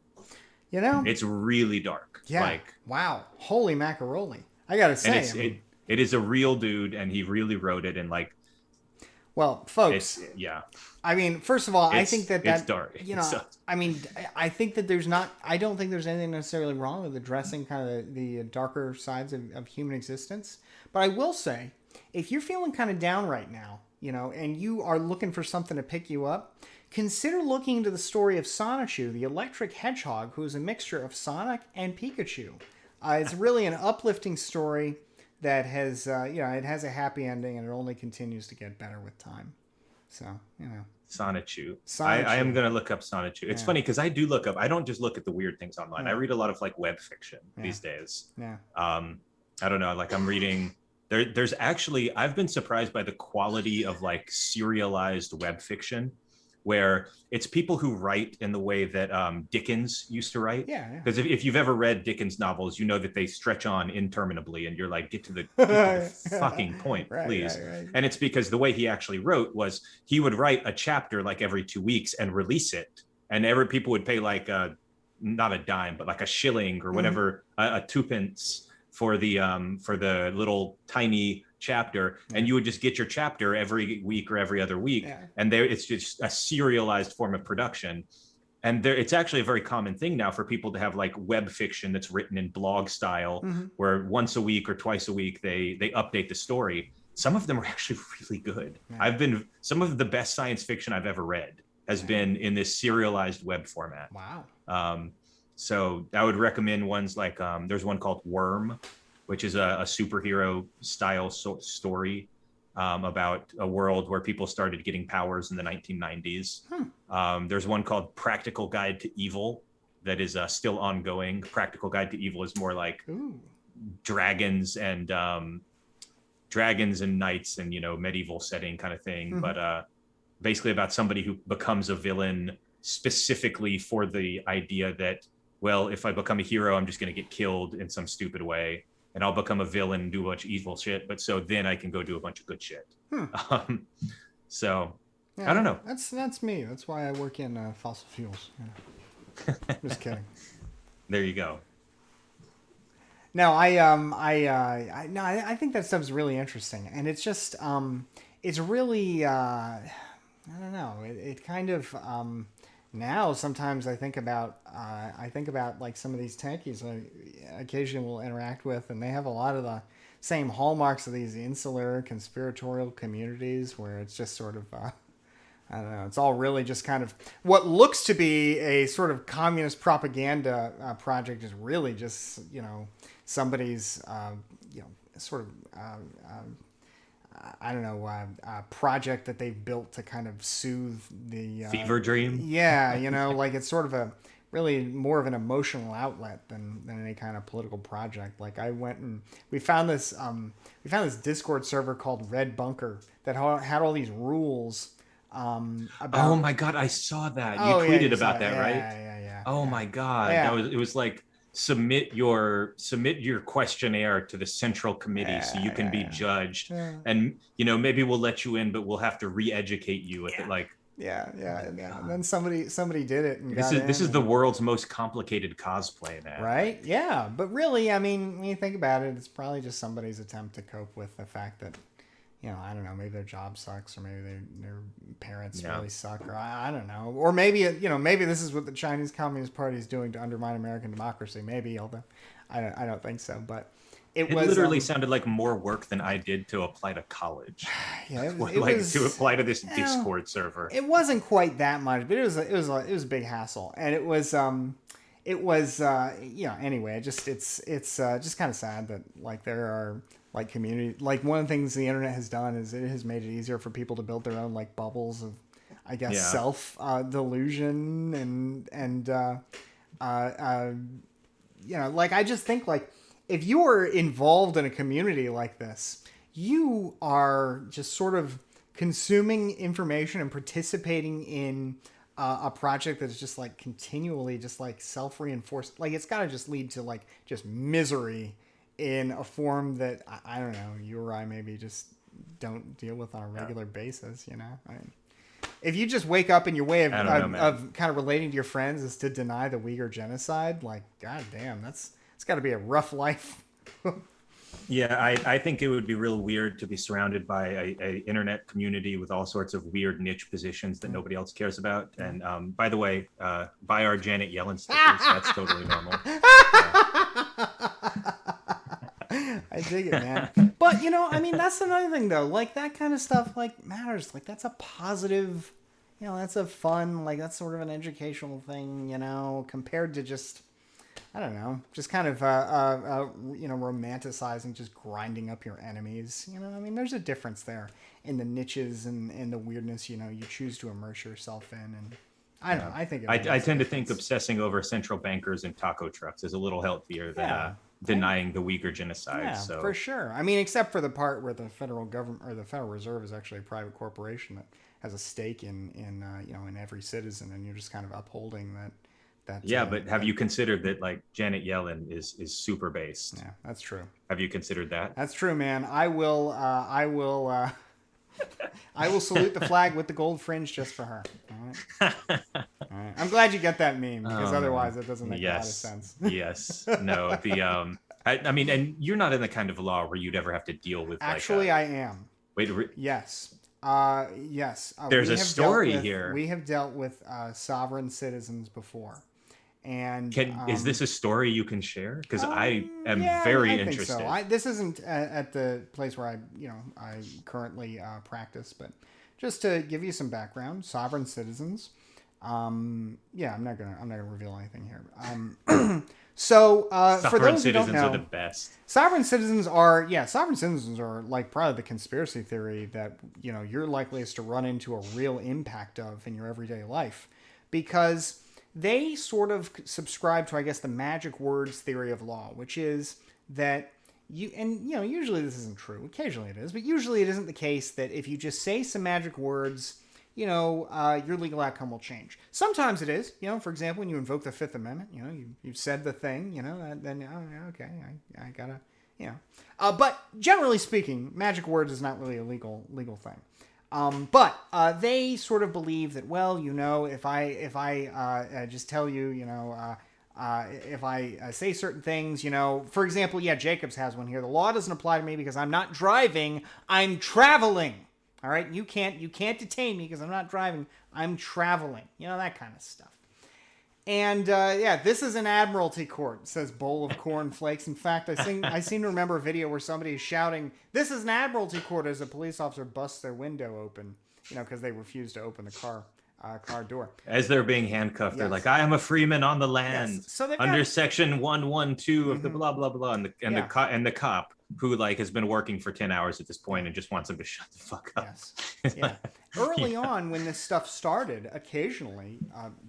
It's really dark. Yeah. Like, wow. Holy macaroni. I gotta say, it is a real dude, and he really wrote it. And like, well, folks. Yeah. I mean, first of all, I think that it's dark. I mean, I think that I don't think there's anything necessarily wrong with addressing kind of the darker sides of human existence. But I will say, if you're feeling kind of down right now, and you are looking for something to pick you up, consider looking into the story of Sonichu, the electric hedgehog, who is a mixture of Sonic and Pikachu. It's really an uplifting story that has, it has a happy ending, and it only continues to get better with time. So, Sonichu. I am going to look up Sonichu. It's funny because I do look up. I don't just look at the weird things online. I read a lot of like web fiction these days. Yeah. I don't know. Like I'm reading. There's actually. I've been surprised by the quality of like serialized web fiction, where it's people who write in the way that Dickens used to write. Yeah. Because if you've ever read Dickens novels, you know that they stretch on interminably, and you're like, get to the fucking point, please. Right. And it's because the way he actually wrote was he would write a chapter like every 2 weeks and release it, and people would pay like not a dime, but like a shilling or whatever, a 2 pence for the little tiny chapter, and you would just get your chapter every week or every other week, and it's just a serialized form of production. And it's actually a very common thing now for people to have like web fiction that's written in blog style, where once a week or twice a week they update the story. Some of them are actually really good. Some of the best science fiction I've ever read has been in this serialized web format. Wow. So I would recommend ones like there's one called Worm, which is a superhero style story about a world where people started getting powers in the 1990s. There's one called Practical Guide to Evil that is still ongoing. Practical Guide to Evil is more like dragons and knights and medieval setting kind of thing, but basically about somebody who becomes a villain specifically for the idea that, well, if I become a hero, I'm just going to get killed in some stupid way, and I'll become a villain and do a bunch of evil shit. But so then I can go do a bunch of good shit. So I don't know. That's me. That's why I work in fossil fuels. Just kidding. There you go. No, I think that stuff's really interesting, and it's just it's really I don't know. It kind of now sometimes I think about like some of these techies I occasionally will interact with, and they have a lot of the same hallmarks of these insular conspiratorial communities where it's just sort of I don't know. It's all really just kind of what looks to be a sort of communist propaganda project is really just, somebody's, sort of, I don't know, project that they've built to kind of soothe the fever dream. Yeah, like it's sort of a really more of an emotional outlet than any kind of political project. Like I went and we found this Discord server called Red Bunker that had all these rules. About... Oh my god, I saw that. You tweeted about that, right? Yeah. Oh my god, it was like submit your questionnaire to the central committee so you can be judged, and maybe we'll let you in, but we'll have to re-educate you with it. Like and then somebody did it. And this is the world's most complicated cosplay, man. Right? Yeah, but really, I mean, when you think about it, it's probably just somebody's attempt to cope with the fact that. I don't know, maybe their job sucks, or maybe their parents really suck, or I don't know. Or maybe, maybe this is what the Chinese Communist Party is doing to undermine American democracy. Maybe, although I don't think so. But it was literally sounded like more work than I did to apply to college. Yeah, it was to apply to this Discord server. It wasn't quite that much, but it was a big hassle, and it was anyway, it's just kind of sad that like there are like community, like one of the things the internet has done is it has made it easier for people to build their own like bubbles of, I guess, self delusion and like I just think like if you are involved in a community like this, you are just sort of consuming information and participating in a project that's just like continually just like self-reinforced. Like it's got to just lead to like just misery in a form that I don't know, you or I maybe just don't deal with on a regular basis, I mean, if you just wake up and your way of kind of relating to your friends is to deny the Uyghur genocide, like, god damn, it's got to be a rough life. Yeah, I think it would be real weird to be surrounded by a internet community with all sorts of weird niche positions that nobody else cares about. And by the way, buy our Janet Yellen stickers. That's totally normal. I dig it, man. But, I mean, that's another thing, though. Like, that kind of stuff, like, matters. Like, that's a positive, that's a fun, like, that's sort of an educational thing, compared to just, I don't know, just kind of, romanticizing, just grinding up your enemies. I mean, there's a difference there in the niches and the weirdness, you choose to immerse yourself in. And I don't know, I think I tend to think obsessing over central bankers and taco trucks is a little healthier than denying the Uyghur genocide. Yeah, so for sure. I mean, except for the part where the federal government or the Federal Reserve is actually a private corporation that has a stake in every citizen, and you're just kind of upholding that. But have you considered that like Janet Yellen is super based? Yeah, that's true. Have you considered that? That's true, man. I will salute the flag with the gold fringe just for her. All right. I'm glad you get that meme because otherwise it doesn't make a lot of sense. Yes. No. I mean, and you're not in the kind of law where you'd ever have to deal with. Actually, I am. Wait. Yes. Yes. There's a story here. We have dealt with sovereign citizens before. And is this a story you can share? Because I am very interested. So. This isn't at the place where I currently practice, but just to give you some background, sovereign citizens. I'm not gonna reveal anything here. For those who don't know, are the best. Sovereign citizens are like probably the conspiracy theory that you're likeliest to run into a real impact of in your everyday life, because they sort of subscribe to, I guess, the magic words theory of law, which is that usually this isn't true. Occasionally it is, but usually it isn't the case that if you just say some magic words, your legal outcome will change. Sometimes it is, for example, when you invoke the Fifth Amendment, you've said the thing, then, okay, I gotta, but generally speaking, magic words is not really a legal thing. But they sort of believe that, well, if I just tell you, if I say certain things, for example, Jacobs has one here. The law doesn't apply to me because I'm not driving, I'm traveling. All right, you can't detain me because I'm not driving. I'm traveling. That kind of stuff. And this is an admiralty court, says Bowl of Cornflakes. In fact, I seem to remember a video where somebody is shouting, "This is an admiralty court," as a police officer busts their window open, because they refuse to open the car door. As they're being handcuffed, they're like, "I am a freeman on the land, so under section 112 of the blah blah blah," and the cop who has been working for 10 hours at this point and just wants them to shut the fuck up. Yes. Yeah. Early on, when this stuff started, occasionally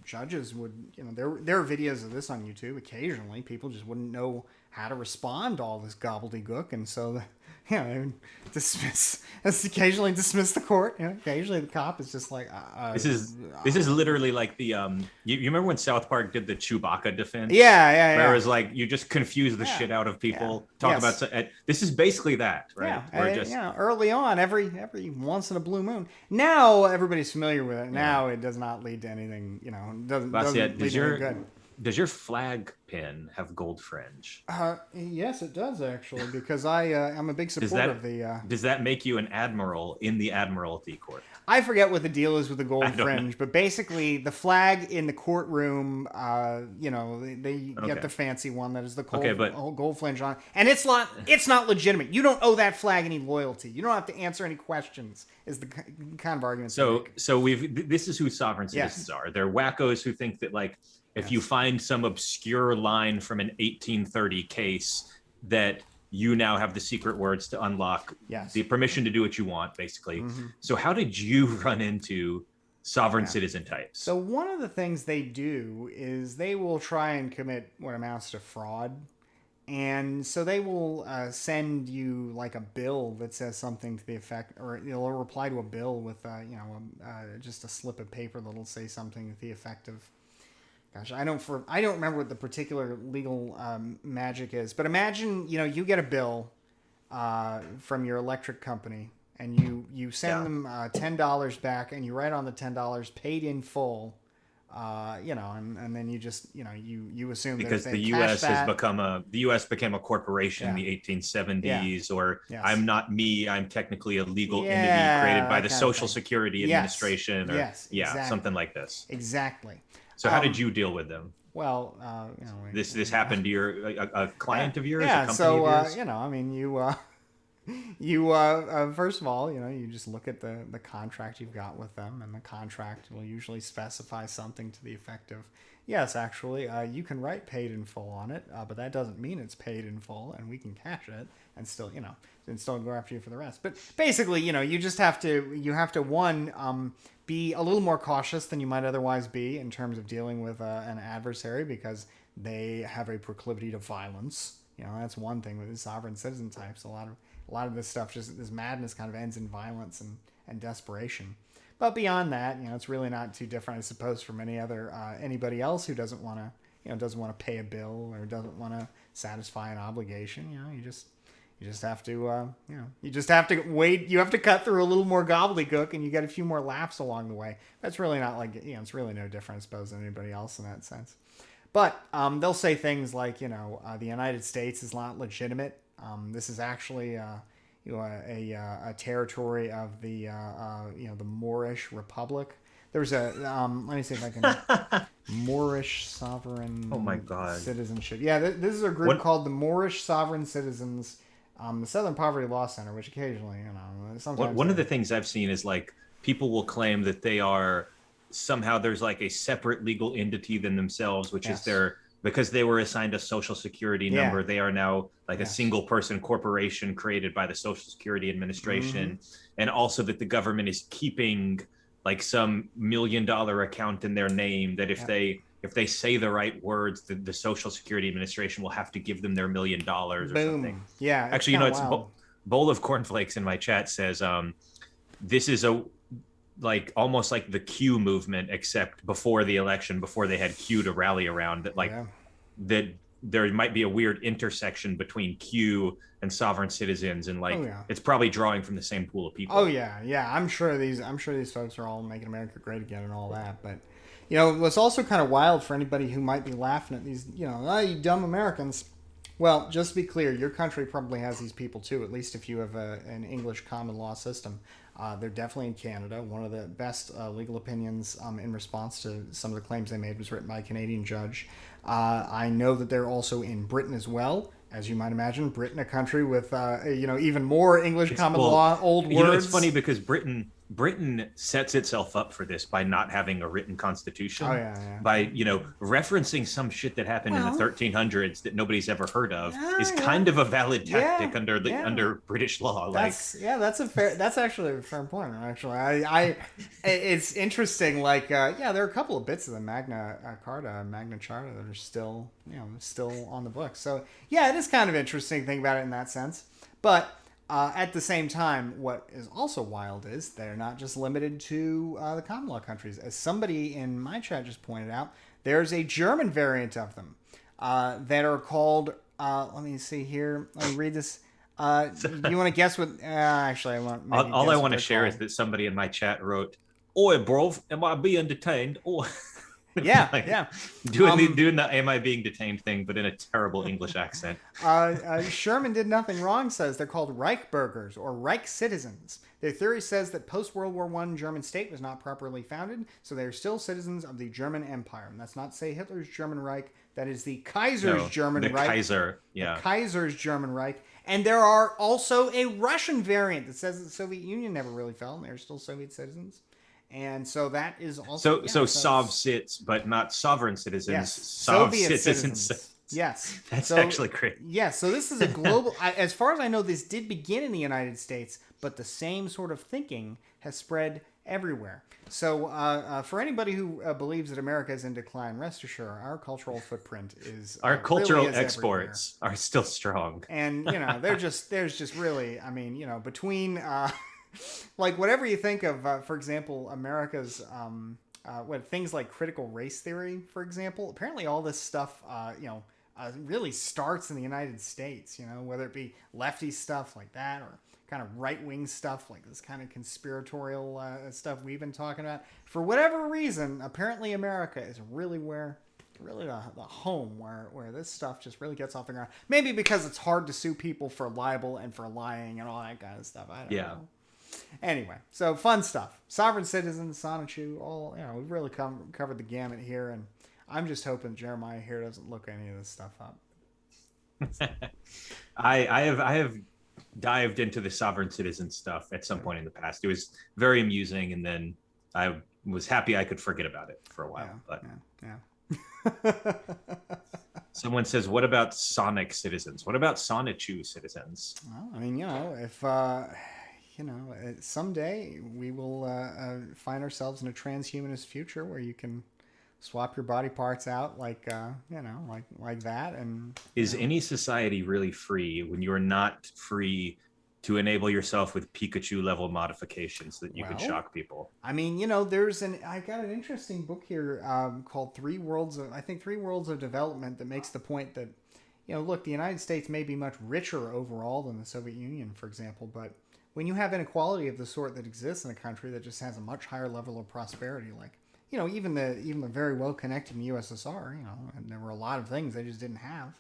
judges would, there are videos of this on YouTube. Occasionally, people just wouldn't know how to respond to all this gobbledygook, and so they would occasionally dismiss the court. Occasionally the cop is just like, this is literally like the you remember when South Park did the Chewbacca defense? Yeah. Where it was you just confuse the shit out of people. Talk about this is basically that, right? Early on, every once in a blue moon. Now everybody's familiar with it. Now it does not lead to anything. Doesn't lead to anything good. Does your flag pin have gold fringe? Yes, it does actually, because I'm a big supporter of the. Does that make you an admiral in the Admiralty Court? I forget what the deal is with the gold fringe, but basically the flag in the courtroom, they get the fancy one that is the gold fringe on, and it's not legitimate. You don't owe that flag any loyalty. You don't have to answer any questions. Is the kind of argument. So this is who sovereign citizens are. They're wackos who think that if you find some obscure line from an 1830 case that you now have the secret words to unlock the permission to do what you want, basically. Mm-hmm. So how did you run into sovereign citizen types? So one of the things they do is they will try and commit what amounts to fraud. And so they will send you a bill that says something to the effect, or they'll reply to a bill with just a slip of paper that'll say something to the effect of, gosh, I don't remember what the particular legal magic is, but imagine you get a bill from your electric company and you send them $10 back, and you write on the $10 paid in full. And then you just you assume because the U.S. the U.S. became a corporation in the 1870s, or I'm not me, I'm technically a legal entity created by the Social Security Administration, or exactly. Something like this. Exactly. So how did you deal with them? Well, this happened to a client of yours, a company of yours? You first of all, you just look at the contract you've got with them, and the contract will usually specify something to the effect of, yes, actually, you can write paid in full on it, but that doesn't mean it's paid in full, and we can cash it and still, go after you for the rest. But basically, you just have to one, be a little more cautious than you might otherwise be in terms of dealing with an adversary, because they have a proclivity to violence. That's one thing with the sovereign citizen types. A lot of this stuff, just this madness, kind of ends in violence and desperation. But beyond that, it's really not too different, I suppose, from anybody else who doesn't want to pay a bill or doesn't want to satisfy an obligation. You just have to wait. You have to cut through a little more gobbledygook, and you get a few more laughs along the way. That's really not it's really no different, I suppose, than anybody else in that sense. But they'll say things like, the United States is not legitimate. This is actually a territory of the Moorish Republic. There's a let me see if I can Moorish sovereign citizenship. Yeah, this is a group called the Moorish Sovereign Citizens, the Southern Poverty Law Center, which occasionally, sometimes one of the things I've seen is people will claim that they are somehow there's a separate legal entity than themselves, which is because they were assigned a social security number, they are now a single person corporation created by the Social Security Administration. Mm-hmm. And also that the government is keeping some $1 million account in their name, that if they say the right words, the Social Security Administration will have to give them their $1 million or something. Yeah. Actually, it's Bowl of Cornflakes in my chat says, this is almost like the Q movement, except before the election, before they had Q to rally around, that there might be a weird intersection between Q and sovereign citizens, and it's probably drawing from the same pool of people. Oh yeah. I'm sure these folks are all making America great again and all that. But what's also kind of wild for anybody who might be laughing at these, you dumb Americans. Well, just to be clear, your country probably has these people too, at least if you have an English common law system. They're definitely in Canada. One of the best legal opinions in response to some of the claims they made was written by a Canadian judge. I know that they're also in Britain as well. As you might imagine, Britain, a country with even more English common law, old words. It's funny because Britain sets itself up for this by not having a written constitution. Oh, yeah. By referencing some shit that happened in the 1300s that nobody's ever heard of is kind of a valid tactic under British law. That's actually a fair point. Actually, it's interesting. Like, there are a couple of bits of the Magna Charta that are still on the books. So yeah, it is kind of interesting to think about it in that sense. But at the same time, what is also wild is they're not just limited to the common law countries. As somebody in my chat just pointed out, there's a German variant of them that are called, let me see here. Let me read this. You want to guess what? Actually, I want. All I want to share is that somebody in my chat wrote, "Oi, bro, am I being detained?" Or doing the "am I being detained" thing, but in a terrible English accent. Sherman did nothing wrong. Says they're called Reichsbürgers or Reich citizens. Their theory says that post-World War I German state was not properly founded, so they are still citizens of the German Empire. And that's not, say, Hitler's German Reich. That is the Kaiser's German Reich. Kaiser, yeah. The Kaiser's German Reich. And there are also a Russian variant that says that the Soviet Union never really fell, and they're still Soviet citizens. And so that is also... So Sov-cits, but not sovereign citizens. Yes, Soviet citizens. Yes. That's actually great. Yes, so this is a global... as far as I know, this did begin in the United States, but the same sort of thinking has spread everywhere. So for anybody who believes that America is in decline, rest assured, our cultural footprint is... Our cultural really exports are still strong. And, there's just really, between... like whatever you think of, for example, America's things like critical race theory, for example, apparently all this stuff, really starts in the United States, whether it be lefty stuff like that or kind of right-wing stuff like this kind of conspiratorial stuff we've been talking about. For whatever reason, apparently America is really the home where this stuff just really gets off the ground. Maybe because it's hard to sue people for libel and for lying and all that kind of stuff. I don't know. Anyway, so fun stuff. Sovereign citizens, Sonichu, all, we've really covered the gamut here, and I'm just hoping Jeremiah here doesn't look any of this stuff up. I have dived into the sovereign citizen stuff at some point in the past. It was very amusing, and then I was happy I could forget about it for a while. Someone says, what about Sonic citizens? What about Sonichu citizens? Well, if... someday we will find ourselves in a transhumanist future where you can swap your body parts out like that. And is any society really free when you're not free to enable yourself with Pikachu level modifications that you could shock people? I got an interesting book here called Three Worlds of Development that makes the point that, look, the United States may be much richer overall than the Soviet Union, for example, but when you have inequality of the sort that exists in a country that just has a much higher level of prosperity, like, even the very well-connected USSR, and there were a lot of things they just didn't have.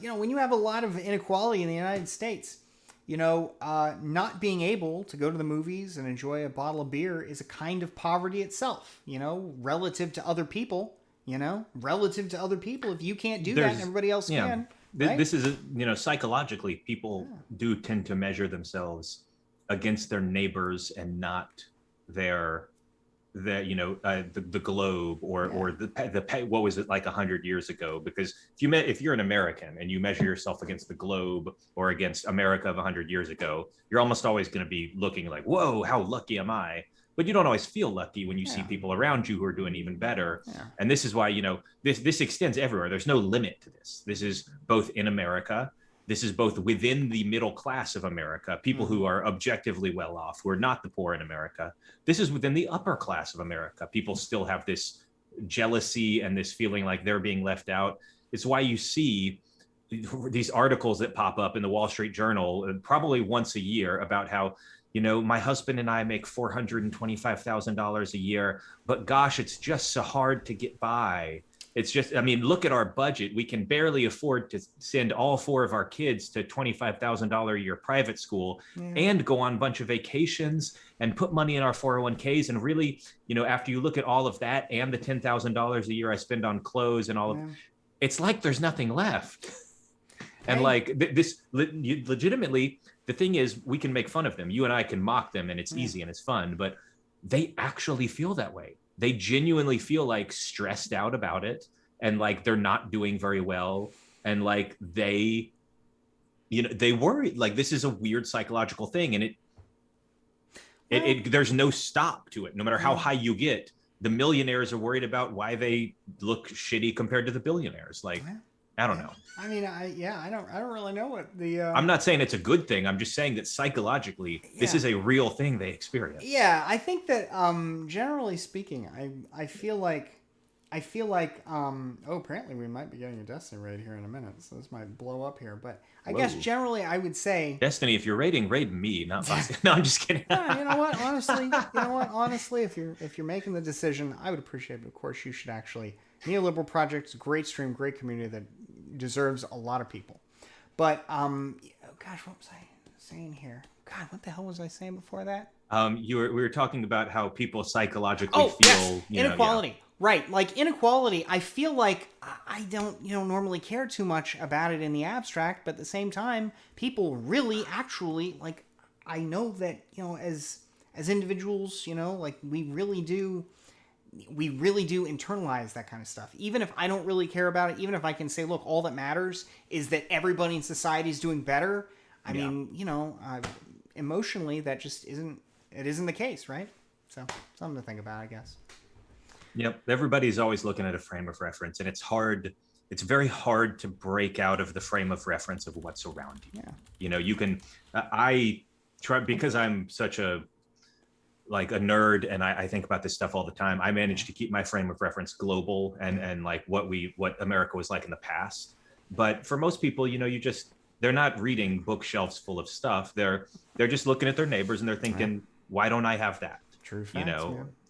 When you have a lot of inequality in the United States, not being able to go to the movies and enjoy a bottle of beer is a kind of poverty itself, relative to other people, if you can't do that and everybody else can. Right? This is, psychologically, people do tend to measure themselves against their neighbors and not the globe or the what was it like 100 years ago? Because if you're an American and you measure yourself against the globe or against America of 100 years ago, you're almost always going to be looking like, whoa, how lucky am I? But you don't always feel lucky when you see people around you who are doing even better. Yeah. And this is why, this extends everywhere. There's no limit to this. This is both in America. This is both within the middle class of America, people who are objectively well off, who are not the poor in America. This is within the upper class of America. People still have this jealousy and this feeling like they're being left out. It's why you see these articles that pop up in the Wall Street Journal probably once a year about how, my husband and I make $425,000 a year, but gosh, it's just so hard to get by. It's just, I mean, look at our budget. We can barely afford to send all 4 of our kids to $25,000 a year private school and go on a bunch of vacations and put money in our 401ks. And really, after you look at all of that and the $10,000 a year I spend on clothes and all of, it's like there's nothing left. And like this, legitimately, the thing is, we can make fun of them. You and I can mock them, and it's easy and it's fun, but they actually feel that way. They genuinely feel like stressed out about it, and like they're not doing very well, and like they worry. Like this is a weird psychological thing, and it there's no stop to it. No matter how high you get, the millionaires are worried about why they look shitty compared to the billionaires. Like, I don't know. I mean, I don't really know what the. I'm not saying it's a good thing. I'm just saying that psychologically, this is a real thing they experience. Yeah, I think that generally speaking, I feel like apparently we might be getting a Destiny raid here in a minute, so this might blow up here. But I guess generally I would say Destiny, if you're raiding, raid me, not Bastiat. No, I'm just kidding. You know what? Honestly, if you're making the decision, I would appreciate it. Of course, you should actually. Neoliberal Project is a great stream, great community that deserves a lot of people. But gosh, what was I saying here? God, what the hell was I saying before that? We were talking about how people psychologically feel inequality. Right, like inequality, I feel like I don't, normally care too much about it in the abstract, but at the same time, people really actually, like, I know that, as individuals, like, we really do internalize that kind of stuff. Even if I don't really care about it, even if I can say, look, all that matters is that everybody in society is doing better. I mean, emotionally, that just isn't the case, right? So something to think about, I guess. Yep. Everybody's always looking at a frame of reference, and it's very hard to break out of the frame of reference of what's around you. Yeah. You can, I try, because I'm such a nerd, and I think about this stuff all the time. I managed to keep my frame of reference global and like what America was like in the past. But for most people, they're not reading bookshelves full of stuff. They're just looking at their neighbors and they're thinking, why don't I have that? True facts,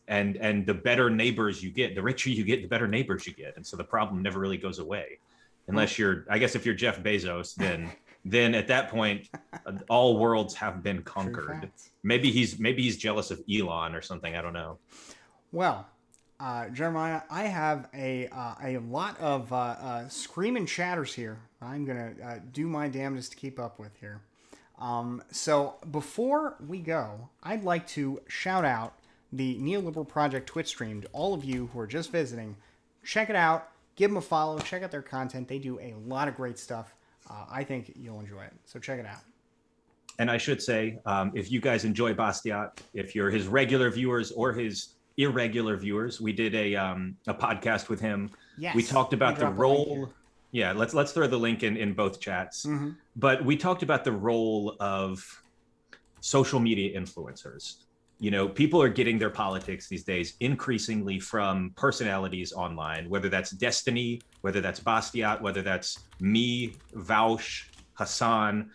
And the better neighbors you get, the richer you get, the better neighbors you get. And so the problem never really goes away. Unless I guess if you're Jeff Bezos, then at that point, all worlds have been conquered. Maybe he's jealous of Elon or something. I don't know. Well, Jeremiah, I have a lot of screaming chatters here. I'm gonna do my damnedest to keep up with here. So before we go, I'd like to shout out the Neoliberal Project Twitch stream to all of you who are just visiting. Check it out. Give them a follow. Check out their content. They do a lot of great stuff. I think you'll enjoy it. So check it out. And I should say, if you guys enjoy Bastiat, if you're his regular viewers or his irregular viewers, we did a podcast with him. Yes. We talked about the role. Yeah, let's throw the link in both chats. Mm-hmm. But we talked about the role of social media influencers. People are getting their politics these days increasingly from personalities online, whether that's Destiny, whether that's Bastiat, whether that's me, Vaush, Hassan.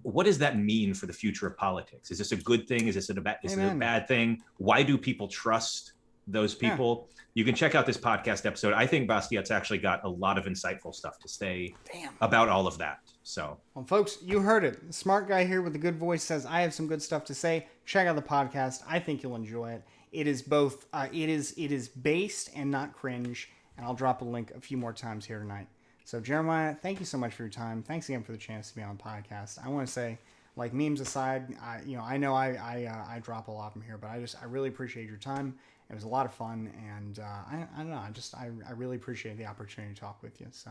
What does that mean for the future of politics? Is this a good thing? Is this a bad thing? Why do people trust those people? Yeah. You can check out this podcast episode. I think Bastiat's actually got a lot of insightful stuff to say about all of that. So, well, folks, you heard it. The smart guy here with the good voice says, I have some good stuff to say. Check out the podcast. I think you'll enjoy it. It is both, it is based and not cringe. And I'll drop a link a few more times here tonight. So, Jeremiah, thank you so much for your time. Thanks again for the chance to be on the podcast. I want to say, like, memes aside, I know I drop a lot from here, but I really appreciate your time. It was a lot of fun, and I don't know. I really appreciate the opportunity to talk with you. So,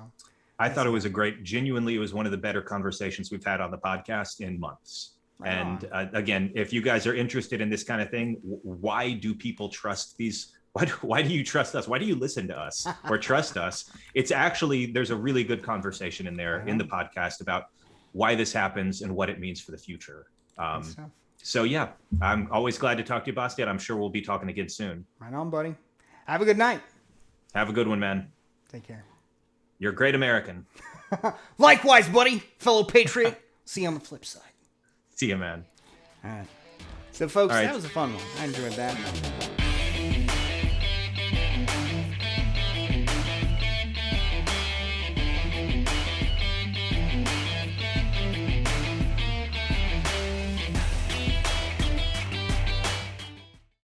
I thought it was genuinely, it was one of the better conversations we've had on the podcast in months. Right. And again, if you guys are interested in this kind of thing, why do people trust these? Why do you trust us? Why do you listen to us or trust us? It's actually, there's a really good conversation in there in the podcast about why this happens and what it means for the future. So yeah, I'm always glad to talk to you, Bastiat. I'm sure we'll be talking again soon. Right on, buddy. Have a good night. Have a good one, man. Take care. You're a great American. Likewise, buddy, fellow patriot. See you on the flip side. See you, man. All right. So, folks, that was a fun one. I enjoyed that.